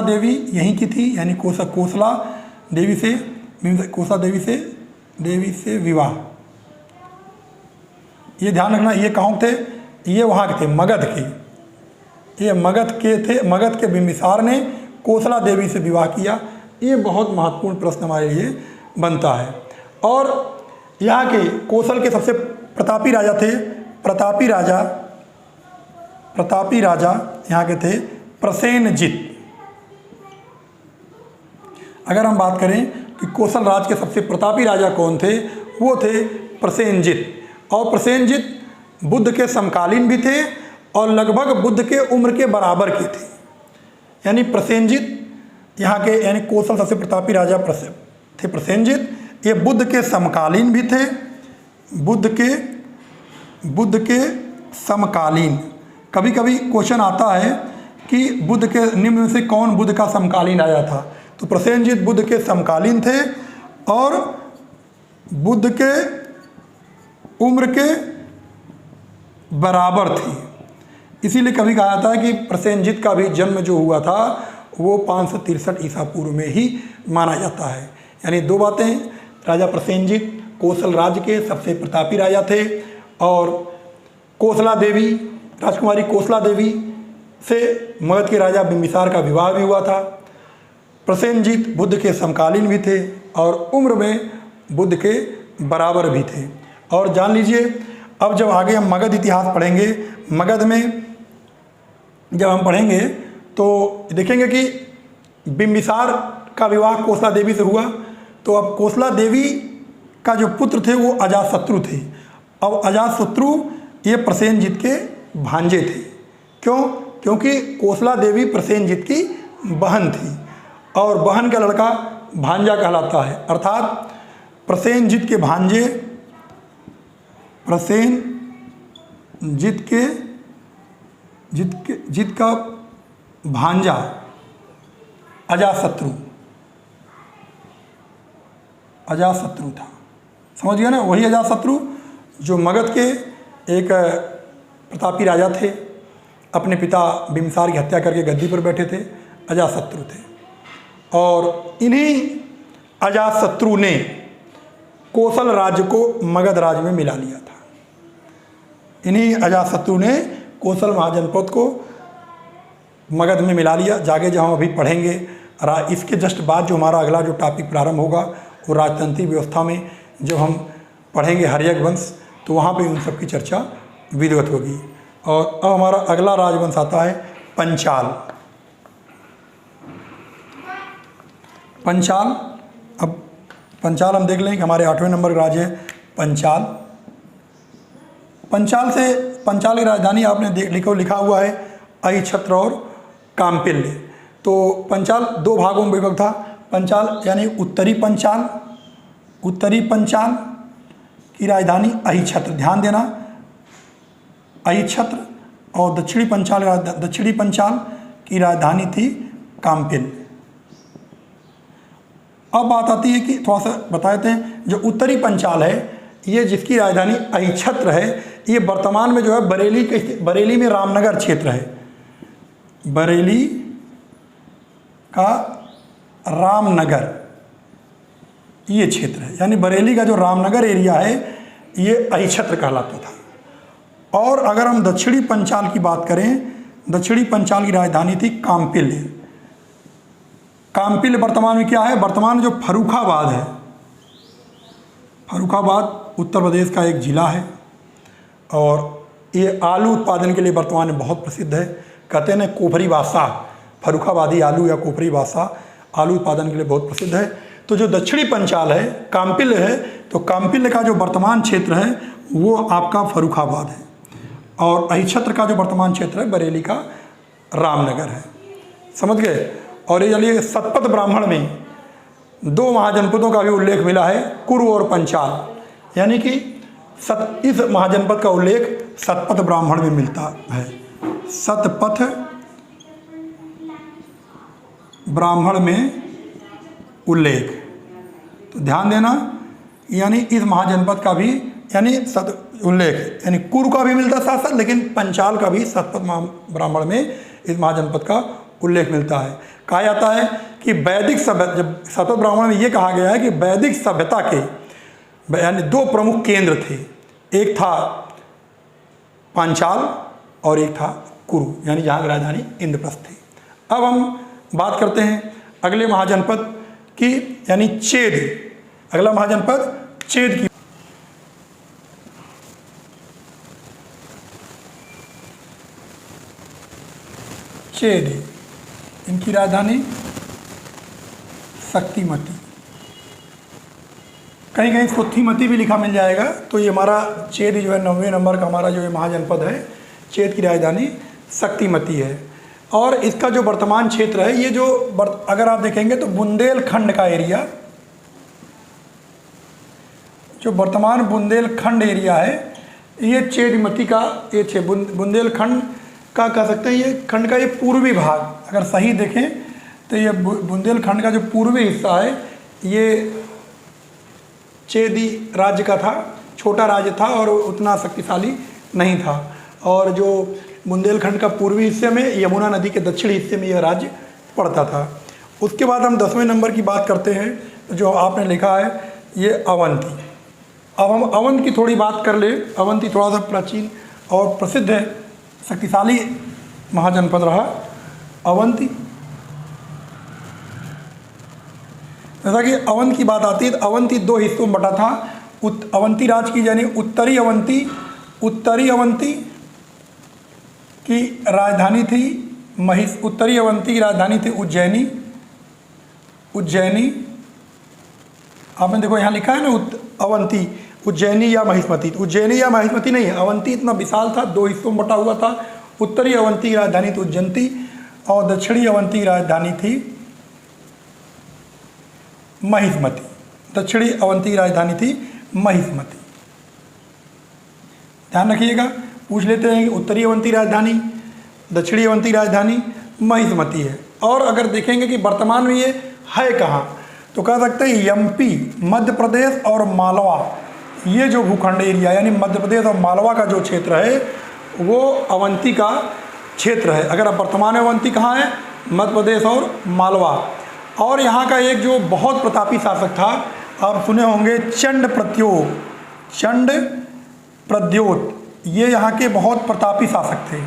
देवी यहीं की थी, यानी कोसला देवी से विवाह। ये ध्यान रखना, ये कहाँ थे? ये वहाँ के थे, मगध के। ये मगध के बिंबिसार ने कोसला देवी से विवाह किया। ये बहुत महत्वपूर्ण प्रश्न हमारे लिए बनता है। और यहाँ के कोसल के सबसे प्रतापी राजा थे, प्रतापी राजा यहाँ के थे प्रसेनजित। अगर हम बात करें कि कोसल राज के सबसे प्रतापी राजा कौन थे, वो थे प्रसेनजित। और प्रसेनजित बुद्ध के समकालीन भी थे और लगभग बुद्ध के उम्र के बराबर के थे। यानी प्रसेनजित यहाँ के, यानी कोसल सबसे प्रतापी राजा थे प्रसेनजित। ये बुद्ध के समकालीन भी थे, बुद्ध के समकालीन। कभी कभी क्वेश्चन आता है कि बुद्ध के निम्न में से कौन बुद्ध का समकालीन राजा था, तो प्रसेनजित बुद्ध के समकालीन थे और बुद्ध के उम्र के बराबर थी। इसीलिए कभी कहा जाता है कि प्रसेनजित का भी जन्म जो हुआ था वो 563 ईसा पूर्व में ही माना जाता है। यानी दो बातें, राजा प्रसेनजीत कोसल राज्य के सबसे प्रतापी राजा थे और कोसला देवी, राजकुमारी कोसला देवी से मगध के राजा बिंबिसार का विवाह भी हुआ था। प्रसेनजीत बुद्ध के समकालीन भी थे और उम्र में बुद्ध के बराबर भी थे। और जान लीजिए, अब जब आगे हम मगध इतिहास पढ़ेंगे, मगध में जब हम पढ़ेंगे तो देखेंगे कि बिंबिसार का विवाह कोसला देवी से हुआ, तो अब कोसला देवी का जो पुत्र थे वो अजातशत्रु थे। अब अजातशत्रु ये प्रसेनजीत के भांजे थे। क्यों? क्योंकि कोसला देवी प्रसेनजीत की बहन थी और बहन का लड़का भांजा कहलाता है, अर्थात प्रसेनजीत के भांजे, प्रसेनजीत के जीत का भांजा अजातशत्रु था। समझ गया ना? वही अजातशत्रु जो मगध के एक प्रतापी राजा थे, अपने पिता बिंबिसार की हत्या करके गद्दी पर बैठे थे, अजातशत्रु थे। और इन्हीं अजातशत्रु ने कोसल राज्य को मगध राज्य में मिला लिया था। इन्हीं अजातशत्रु ने कोसल महाजनपद को मगध में मिला लिया। जाके जब हम अभी पढ़ेंगे, इसके जस्ट बाद जो हमारा अगला जो टॉपिक प्रारंभ होगा वो राजतंत्री व्यवस्था में जब हम पढ़ेंगे हर्यक वंश, तो वहाँ पे उन सब की चर्चा विधिवत होगी। और अब हमारा अगला राजवंश आता है पंचाल। पंचाल, अब पंचाल हम देख लें कि हमारे 8वें नंबर का राज्य है पंचाल। पंचाल की राजधानी आपने लिखा हुआ है अहिछत्र और काम्पिल्य। तो पंचाल दो भागों में विभक्त था। पंचाल यानी उत्तरी पंचाल की राजधानी अहिछत्र, ध्यान देना, अहिछत्र, और दक्षिणी पंचाल की राजधानी थी काम्पिल्य। अब बात आती है कि थोड़ा सा बता देते हैं, जो उत्तरी पंचाल है ये जिसकी राजधानी अहिछत्र है, ये वर्तमान में जो है बरेली में रामनगर क्षेत्र है। बरेली का रामनगर ये क्षेत्र है, यानी बरेली का जो रामनगर एरिया है ये अहिछत्र कहलाता था। और अगर हम दक्षिणी पंचाल की बात करें, दक्षिणी पंचाल की राजधानी थी काम्पिल्य। काम्पिल्य वर्तमान में क्या है? वर्तमान में जो फर्रुखाबाद है, फर्रुखाबाद उत्तर प्रदेश का एक ज़िला है और ये आलू उत्पादन के लिए वर्तमान में बहुत प्रसिद्ध है। कहते हैं ना कोपरी बादशाह, फर्रुखाबादी आलू या कोपरी बादशाह आलू उत्पादन के लिए बहुत प्रसिद्ध है। तो जो दक्षिणी पंचाल है, काम्पिल्य है, तो काम्पिल्य का जो वर्तमान क्षेत्र है वो आपका फर्रुखाबाद है और अहिछत्र का जो वर्तमान क्षेत्र है बरेली का रामनगर है। समझ गए? और ये चलिए सतपथ ब्राह्मण में दो महाजनपदों का भी उल्लेख मिला है, कुरु और पंचाल, यानी कि इस महाजनपद का उल्लेख सतपथ ब्राह्मण में मिलता है। सतपथ ब्राह्मण में उल्लेख, तो ध्यान देना, यानी इस महाजनपद का भी यानी उल्लेख, यानी कुरु का भी मिलता साथ साथ, लेकिन पंचाल का भी सतपथ ब्राह्मण में इस महाजनपद का उल्लेख मिलता है। कहा जाता है कि वैदिक सभ्यता, जब सतपथ ब्राह्मण में ये कहा गया है कि वैदिक सभ्यता के यानी दो प्रमुख केंद्र थे, एक था पांचाल और एक था कुरु, यानी जहाँ की राजधानी इंद्रप्रस्थ थी। अब हम बात करते हैं अगले महाजनपद की, यानी चेद। अगला महाजनपद चेद की। चेद, इनकी राजधानी शक्तिमती, कहीं कहीं सुत्थिमती भी लिखा मिल जाएगा। तो ये हमारा चेद जो है 9वें नंबर का हमारा जो ये महाजनपद है, चेद की राजधानी शक्तिमती है। और इसका जो वर्तमान क्षेत्र है, ये जो अगर आप देखेंगे तो बुंदेलखंड का एरिया, जो वर्तमान बुंदेलखंड एरिया है, ये चेदमती का ये बुंदेलखंड का कह सकते हैं, ये खंड का ये पूर्वी भाग अगर सही देखें तो ये बुंदेलखंड का जो पूर्वी हिस्सा है ये चेदी राज्य का था, छोटा राज्य था और उतना शक्तिशाली नहीं था। और जो बुंदेलखंड का पूर्वी हिस्से में यमुना नदी के दक्षिणी हिस्से में यह राज्य पड़ता था। उसके बाद हम 10वें नंबर की बात करते हैं जो आपने लिखा है ये अवंती। अब हम अवंत की थोड़ी बात कर ले। अवंती थोड़ा सा प्राचीन और प्रसिद्ध है, शक्तिशाली महाजनपद रहा अवंती। जैसा कि अवंत की बात आती है तो अवंती 2 हिस्सों में बटा था। अवंती राज की यानी उत्तरी अवंती की राजधानी थी उत्तरी अवंती की राजधानी थी उज्जैनी। आपने देखो यहाँ लिखा है ना अवंती, उज्जैनी या महिष्मती नहीं है। अवंती इतना विशाल था, 2 हिस्सों में बटा हुआ था। उत्तरी अवंती की राजधानी थी उज्जैंती और दक्षिणी अवंती की राजधानी थी महिष्मती। ध्यान रखिएगा, पूछ लेते हैं कि उत्तरी अवंती राजधानी, दक्षिणी अवंती राजधानी महिष्मती है। और अगर देखेंगे कि वर्तमान में ये है कहाँ, तो कह सकते हैं एमपी, मध्य प्रदेश और मालवा, ये जो भूखंड एरिया यानी मध्य प्रदेश और मालवा का जो क्षेत्र है वो अवंती का क्षेत्र है। अगर अब वर्तमान में अवंती कहाँ है, मध्य प्रदेश और मालवा। और यहाँ का एक जो बहुत प्रतापी शासक था, आप सुने होंगे चंड प्रद्योत, ये यहाँ के बहुत प्रतापी शासक थे।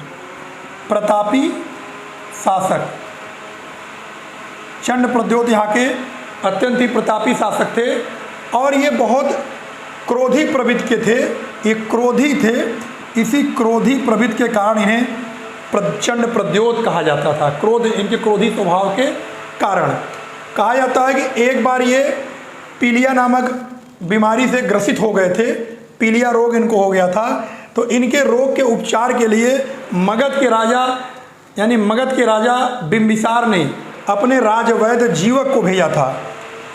चंड प्रद्योत यहाँ के अत्यंत ही प्रतापी शासक थे और ये बहुत क्रोधी प्रवृत्ति के थे। ये क्रोधी थे, इसी क्रोधी प्रवृत्ति के कारण इन्हें चंड प्रद्योत कहा जाता था। इनके क्रोधी स्वभाव के कारण कहा जाता है कि एक बार ये पीलिया नामक बीमारी से ग्रसित हो गए थे। पीलिया रोग इनको हो गया था, तो इनके रोग के उपचार के लिए मगध के राजा बिंबिसार ने अपने राजवैद्य जीवक को भेजा था।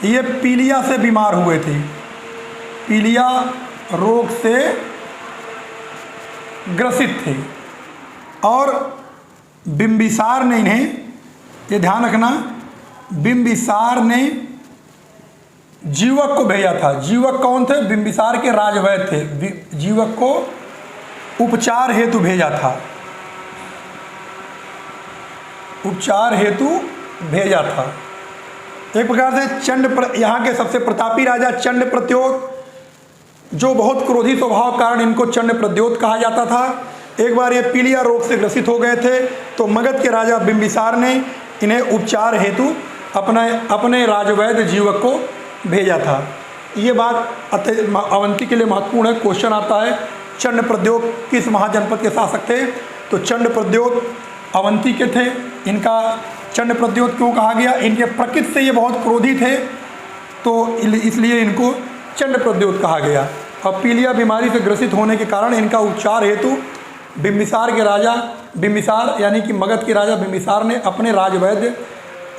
ये पीलिया से बीमार हुए थे, पीलिया रोग से ग्रसित थे और बिंबिसार ने इन्हें, ये ध्यान रखना, बिंबिसार ने जीवक को भेजा था। जीवक कौन थे? बिंबिसार के राजवैद्य थे। जीवक को उपचार हेतु भेजा था, एक प्रकार से यहाँ के सबसे प्रतापी राजा चंड प्रद्योत, जो बहुत क्रोधी स्वभाव कारण इनको चंड प्रद्योत कहा जाता था। एक बार ये पीलिया रोग से ग्रसित हो गए थे, तो मगध के राजा बिंबिसार ने इन्हें उपचार हेतु अपने राजवैद्य जीवक को भेजा था। ये बात अवंती के लिए महत्वपूर्ण है। क्वेश्चन आता है चंड प्रद्योत किस महाजनपद के शासक थे? तो चंड प्रद्योत अवंती के थे। इनका चंड प्रद्योत क्यों कहा गया? इनके प्रकृति से ये बहुत क्रोधी थे, तो इसलिए इनको चंड प्रद्योत कहा गया। अब पीलिया बीमारी से ग्रसित होने के कारण इनका उपचार हेतु बिंबिसार यानी कि मगध के राजा बिंबिसार ने अपने राजवैद्य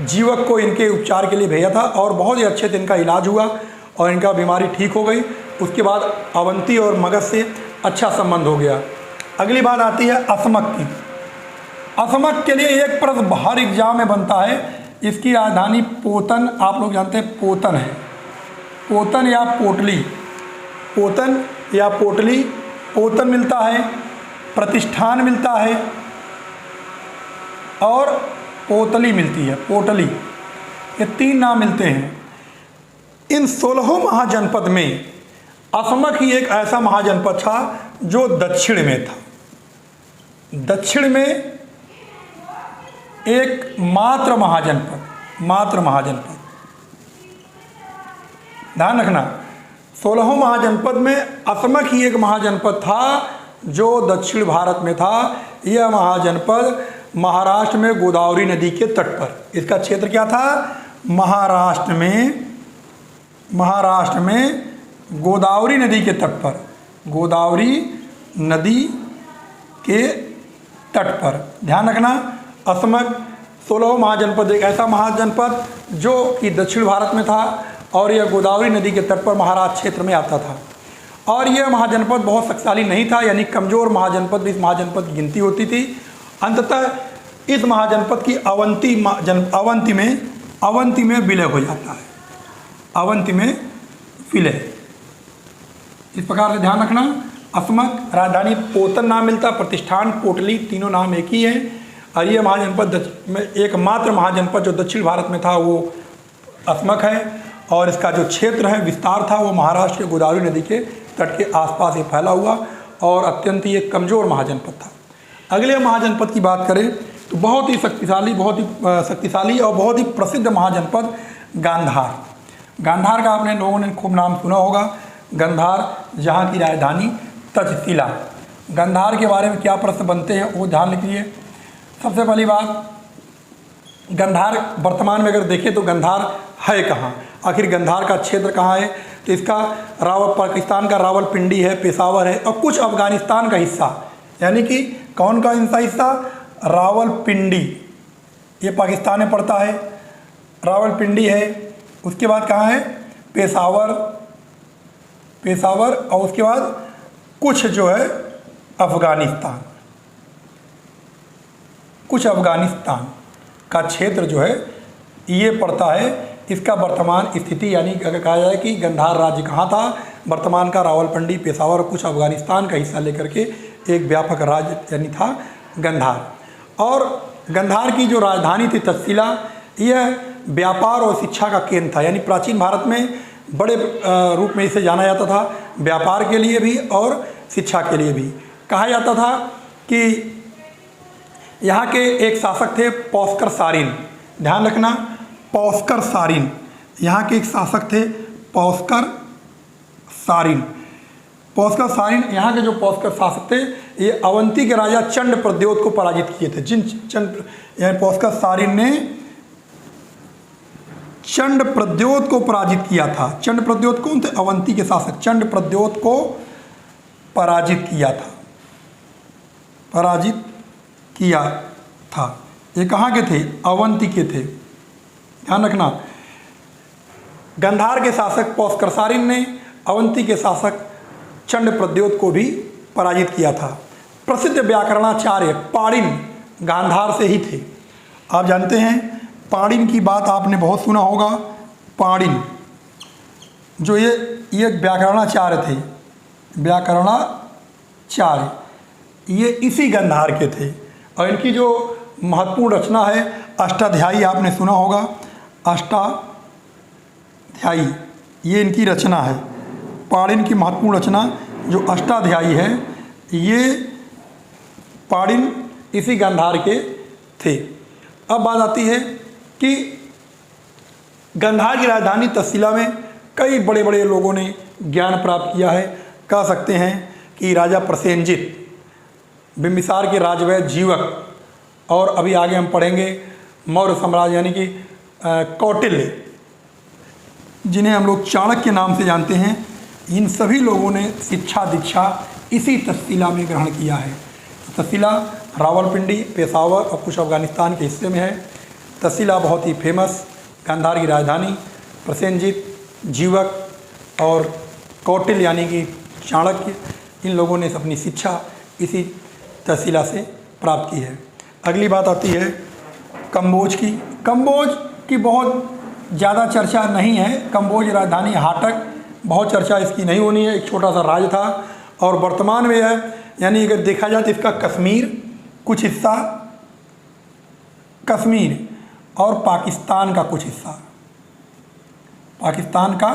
जीवक को इनके उपचार के लिए भेजा था और बहुत ही अच्छे से इनका इलाज हुआ और इनका बीमारी ठीक हो गई। उसके बाद अवंती और मगध से अच्छा संबंध हो गया। अगली बात आती है असमक की। असमक के लिए एक प्रश्न बाहर एग्जाम में बनता है। इसकी राजधानी पोतन, आप लोग जानते हैं पोतन है, पोतन या पोटली। पोतन मिलता है, प्रतिष्ठान मिलता है और पोतली मिलती है, पोटली, ये 3 नाम मिलते हैं। इन 16 महाजनपद में असमक ही एक ऐसा महाजनपद था जो दक्षिण में था। दक्षिण में एक मात्र महाजनपद, ध्यान रखना, 16 महाजनपद में असमक ही एक महाजनपद था जो दक्षिण भारत में था। यह महाजनपद महाराष्ट्र में गोदावरी नदी के तट पर, इसका क्षेत्र क्या था? महाराष्ट्र में गोदावरी नदी के तट पर, गोदावरी नदी के तट पर। ध्यान रखना, असमक 16 महाजनपद एक ऐसा महाजनपद जो कि दक्षिण भारत में था और यह गोदावरी नदी के तट पर महाराष्ट्र क्षेत्र में आता था। और यह महाजनपद बहुत शक्तिशाली नहीं था, यानी कमज़ोर महाजनपद भी इस महाजनपद की गिनती होती थी। अंततः इस महाजनपद की अवंती में विलय हो जाता है, अवंती में विलय। इस प्रकार से ध्यान रखना, असमक राजधानी पोतन नाम मिलता, प्रतिष्ठान पोटली, तीनों नाम एक ही है। और ये महाजनपद में एकमात्र महाजनपद जो दक्षिण भारत में था वो असमक है। और इसका जो क्षेत्र है, विस्तार था, वो महाराष्ट्र के गोदावरी नदी के तट के आसपास ही फैला हुआ और अत्यंत ही एक कमज़ोर महाजनपद था। अगले महाजनपद की बात करें तो बहुत ही शक्तिशाली और बहुत ही प्रसिद्ध महाजनपद गांधार। गांधार का आपने लोगों ने खूब नाम सुना होगा। गांधार जहाँ की राजधानी तक्षशिला। गांधार के बारे में क्या प्रश्न बनते हैं वो ध्यान रखिए। सबसे पहली बात, गांधार वर्तमान में अगर देखें तो गांधार है कहाँ, आखिर गांधार का क्षेत्र कहाँ है? तो इसका पाकिस्तान का रावलपिंडी है, पेशावर है और कुछ अफगानिस्तान का हिस्सा, यानी कि कौन का हिस्सा? रावलपिंडी, ये पाकिस्तान में पड़ता है, रावलपिंडी है। उसके बाद कहाँ है? पेशावर और उसके बाद कुछ जो है अफगानिस्तान, कुछ अफगानिस्तान का क्षेत्र जो है ये पड़ता है। इसका वर्तमान स्थिति, यानी अगर कहा जाए कि गांधार राज्य कहाँ था, वर्तमान का रावलपिंडी, पेशावर और कुछ अफगानिस्तान का हिस्सा लेकर के एक व्यापक राज्य यानी था गांधार। और गांधार की जो राजधानी थी तक्षशिला, यह व्यापार और शिक्षा का केंद्र था। यानी प्राचीन भारत में बड़े रूप में इसे जाना जाता था, व्यापार के लिए भी और शिक्षा के लिए भी। कहा जाता था कि यहाँ के एक शासक थे पौष्कर सारिन, ध्यान रखना, पौष्कर सारिन, यहाँ के एक शासक थे पौष्कर सारिन। पौष्कर सारिन, यहाँ के जो पौष्कर शासक थे, ये अवंती के राजा चंड प्रद्योत को पराजित किए थे। यानी पौष्कर सारिन ने चंड प्रद्योत को पराजित किया था। चंड प्रद्योत कौन थे? अवंती के शासक चंड प्रद्योत को पराजित किया था। ये कहाँ के थे? अवंती के थे, ध्यान रखना। गांधार के शासक पौष्कर सारिन ने अवंती के शासक चंड प्रद्योत को भी पराजित किया था। प्रसिद्ध व्याकरणाचार्य पाणिन गांधार से ही थे। आप जानते हैं पाणिन की बात आपने बहुत सुना होगा। पाणिन जो ये व्याकरणाचार्य थे, व्याकरणाचार्य, ये इसी गांधार के थे। और इनकी जो महत्वपूर्ण रचना है अष्टाध्यायी, आपने सुना होगा, अष्टाध्यायी, ये इनकी रचना है। पाणिन की महत्वपूर्ण रचना जो अष्टाध्यायी है, ये पाणिन इसी गांधार के थे। अब बात आती है कि गांधार की राजधानी तक्षशिला में कई बड़े बड़े लोगों ने ज्ञान प्राप्त किया है। कह सकते हैं कि राजा प्रसेनजित, बिंबिसार के राजवैद्य जीवक, और अभी आगे हम पढ़ेंगे मौर्य साम्राज्य यानी कि कौटिल्य, जिन्हें हम लोग चाणक्य के नाम से जानते हैं, इन सभी लोगों ने शिक्षा दीक्षा इसी तक्षशिला में ग्रहण किया है। तक्षशिला रावलपिंडी, पेशावर और कुछ अफगानिस्तान के हिस्से में है। तक्षशिला बहुत ही फेमस, गांधार की राजधानी, प्रसेनजित, जीवक और कौटिल्य यानी कि चाणक्य, इन लोगों ने अपनी शिक्षा इसी तक्षशिला से प्राप्त की है। अगली बात आती है कम्बोज की। कम्बोज की बहुत ज़्यादा चर्चा नहीं है। कम्बोज राजधानी हाटक, बहुत चर्चा इसकी नहीं होनी है। एक छोटा सा राज्य था और वर्तमान में है, यानी अगर देखा जाए तो इसका कश्मीर, कुछ हिस्सा कश्मीर और पाकिस्तान का कुछ हिस्सा, पाकिस्तान का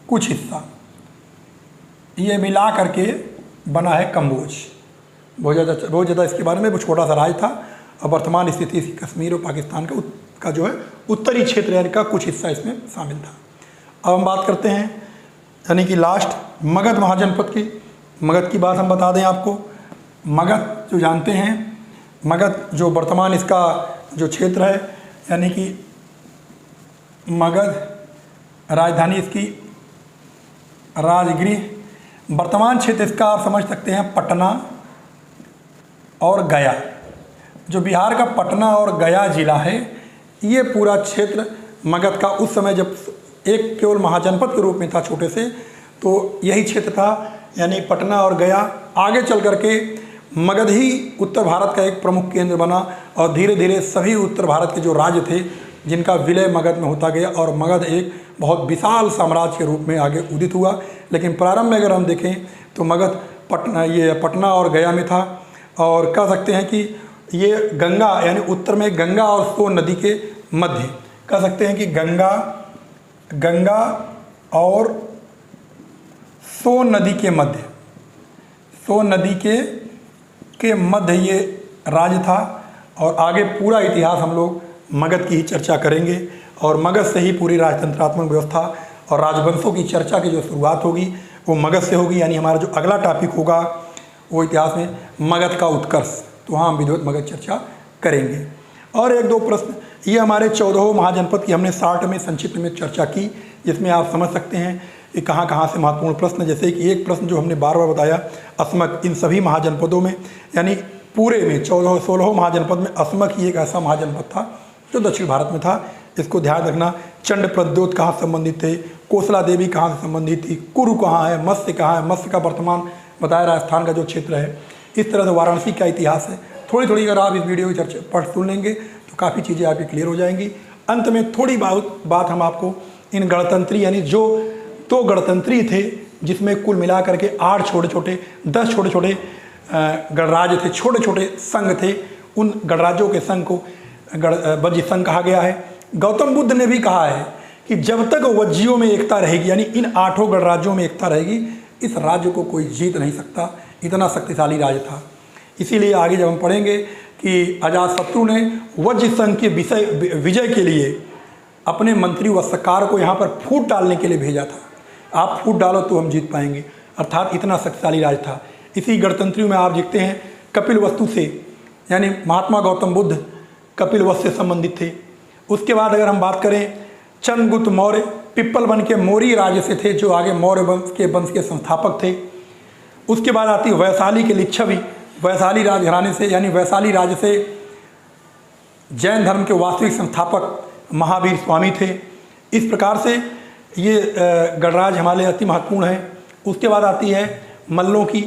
कुछ हिस्सा, ये मिला करके बना है कम्बोज। बहुत ज़्यादा इसके बारे में, वो छोटा सा राज्य था और वर्तमान स्थिति कश्मीर और पाकिस्तान का जो है उत्तरी क्षेत्र यानी का कुछ हिस्सा इसमें शामिल था। अब हम बात करते हैं यानी कि लास्ट मगध महाजनपद की। मगध की बात हम बता दें आपको। मगध जो जानते हैं, मगध जो वर्तमान इसका जो क्षेत्र है यानी कि मगध राजधानी इसकी राजगृह, वर्तमान क्षेत्र इसका आप समझ सकते हैं पटना और गया। जो बिहार का पटना और गया जिला है, ये पूरा क्षेत्र मगध का उस समय जब एक केवल महाजनपद के रूप में था छोटे से, तो यही क्षेत्र था। यानी पटना और गया, आगे चल करके मगध ही उत्तर भारत का एक प्रमुख केंद्र बना और धीरे धीरे सभी उत्तर भारत के जो राज्य थे जिनका विलय मगध में होता गया और मगध एक बहुत विशाल साम्राज्य के रूप में आगे उदित हुआ। लेकिन प्रारंभ में अगर हम देखें तो मगध पटना और गया में था। और कह सकते हैं कि ये गंगा यानी उत्तर में गंगा और सोन नदी के मध्य, कह सकते हैं कि गंगा गंगा और सोन नदी के मध्य, सोन नदी के मध्य ये राज्य था। और आगे पूरा इतिहास हम लोग मगध की ही चर्चा करेंगे और मगध से ही पूरी राजतंत्रात्मक व्यवस्था और राजवंशों की चर्चा की जो शुरुआत होगी वो मगध से होगी। यानी हमारा जो अगला टॉपिक होगा वो इतिहास में मगध का उत्कर्ष, तो वहाँ हम विधिवत मगध चर्चा करेंगे। और एक दो प्रश्न, ये हमारे 14 महाजनपद की हमने शार्ट में संक्षिप्त में चर्चा की, जिसमें आप समझ सकते हैं कि कहाँ कहाँ से महत्वपूर्ण प्रश्न, जैसे कि एक प्रश्न जो हमने बार बार बताया, अस्मक, इन सभी महाजनपदों में यानी पूरे में 16 महाजनपद में अस्मक ही एक ऐसा महाजनपद था जो दक्षिण भारत में था। इसको ध्यान रखना। चंड प्रद्योत कहाँ संबंधित थे, कोसला देवी कहाँ से संबंधित थी, कुरु कहाँ है, मत्स्य कहाँ है, मत्स्य का वर्तमान बताया राजस्थान का जो क्षेत्र है। इस तरह से वाराणसी का इतिहास है। थोड़ी थोड़ी अगर आप इस वीडियो की चर्चा पढ़ सुन लेंगे तो काफ़ी चीज़ें आपकी क्लियर हो जाएंगी। अंत में थोड़ी बात हम आपको इन गणतंत्री यानी जो 2 गणतंत्री थे जिसमें कुल मिला करके 8 छोटे छोटे 10 छोटे छोटे गणराज्य थे, छोटे छोटे संघ थे, उन गणराज्यों के संघ को वज्र संघ कहा गया है। गौतम बुद्ध ने भी कहा है कि जब तक वज्जियों में एकता रहेगी यानी इन 8 गणराज्यों में एकता रहेगी, इस राज्य को कोई जीत नहीं सकता, इतना शक्तिशाली राज्य था। इसीलिए आगे जब हम पढ़ेंगे कि अजातशत्रु ने वज्र संघ के विजय के लिए अपने मंत्री वत्सकार को यहाँ पर फूट डालने के लिए भेजा था। आप फूट डालो तो हम जीत पाएंगे, अर्थात इतना शक्तिशाली राज्य था। इसी गणतंत्रियों में आप देखते हैं कपिलवस्तु से यानी महात्मा गौतम बुद्ध कपिलवस्तु से संबंधित थे। उसके बाद अगर हम बात करें चंद्रगुप्त मौर्य पिप्पल वन के मौर्य राज्य से थे, जो आगे मौर्य वंश के संस्थापक थे। उसके बाद आती वैशाली के लिच्छवी, वैशाली राजघराने से यानी वैशाली राज्य से जैन धर्म के वास्तविक संस्थापक महावीर स्वामी थे। इस प्रकार से ये गणराज्य हमारे लिए अति महत्वपूर्ण है। उसके बाद आती है मल्लों की,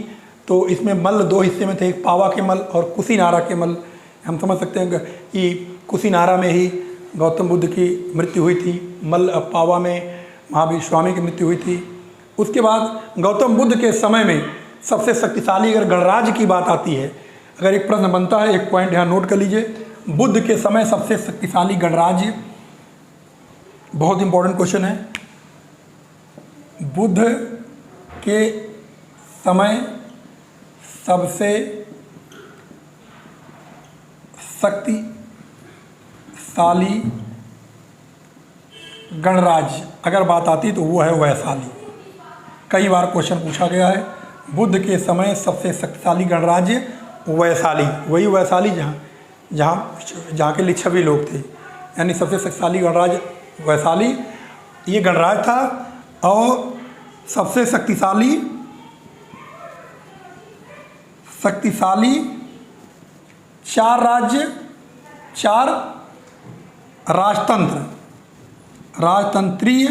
तो इसमें मल्ल 2 हिस्से में थे, पावा के मल्ल और कुशीनारा के मल्ल। हम समझ सकते हैं कि कुशीनारा में ही गौतम बुद्ध की मृत्यु हुई थी, मल्ल पावा में महावीर स्वामी की मृत्यु हुई थी। उसके बाद गौतम बुद्ध के समय में सबसे शक्तिशाली अगर गणराज्य की बात आती है, अगर एक प्रश्न बनता है, एक पॉइंट यहाँ नोट कर लीजिए, बुद्ध के समय सबसे शक्तिशाली गणराज्य, बहुत इंपॉर्टेंट क्वेश्चन है। बुद्ध के समय सबसे शक्तिशाली गणराज्य अगर बात आती तो वो है वैशाली। कई बार क्वेश्चन पूछा गया है, बुद्ध के समय सबसे शक्तिशाली गणराज्य वैशाली, वही वैशाली जहाँ के लिच्छवी लोग थे, यानी सबसे शक्तिशाली गणराज्य वैशाली ये गणराज्य था। और सबसे शक्तिशाली 4 राज्य, 4 राजतंत्रीय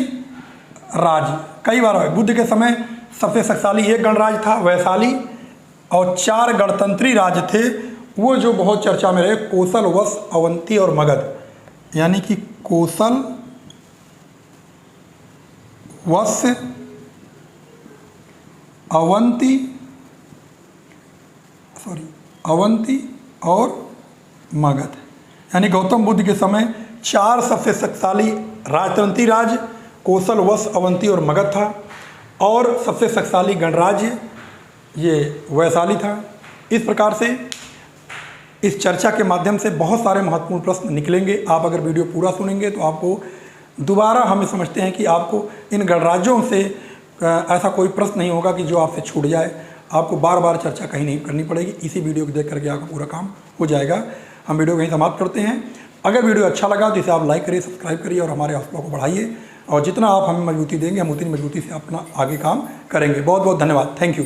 राज्य। कई बार है, बुद्ध के समय सबसे शक्तिशाली एक गणराज्य था वैशाली और 4 गणतंत्री राज्य थे, वो जो बहुत चर्चा में रहे, कोसल, वत्स, अवंती और मगध। यानी कि कोसल, वत्स, अवंती और मगध। यानी गौतम बुद्ध के समय 4 सबसे शक्तिशाली राजतंत्री राज्य कोसल, वत्स, अवंती और मगध था और सबसे शक्तिशाली गणराज्य ये वैशाली था। इस प्रकार से इस चर्चा के माध्यम से बहुत सारे महत्वपूर्ण प्रश्न निकलेंगे। आप अगर वीडियो पूरा सुनेंगे तो आपको दोबारा हम समझते हैं कि आपको इन गणराज्यों से ऐसा कोई प्रश्न नहीं होगा कि जो आपसे छूट जाए। आपको बार बार चर्चा कहीं नहीं करनी पड़ेगी, इसी वीडियो को देख करके आपका पूरा काम हो जाएगा। हम वीडियो कहीं समाप्त करते हैं। अगर वीडियो अच्छा लगा तो इसे आप लाइक करिए, सब्सक्राइब करिए और हमारे हौसलों को बढ़ाइए। और जितना आप हमें मजबूती देंगे हम उतनी मजबूती से अपना आगे काम करेंगे। बहुत बहुत धन्यवाद। Thank you.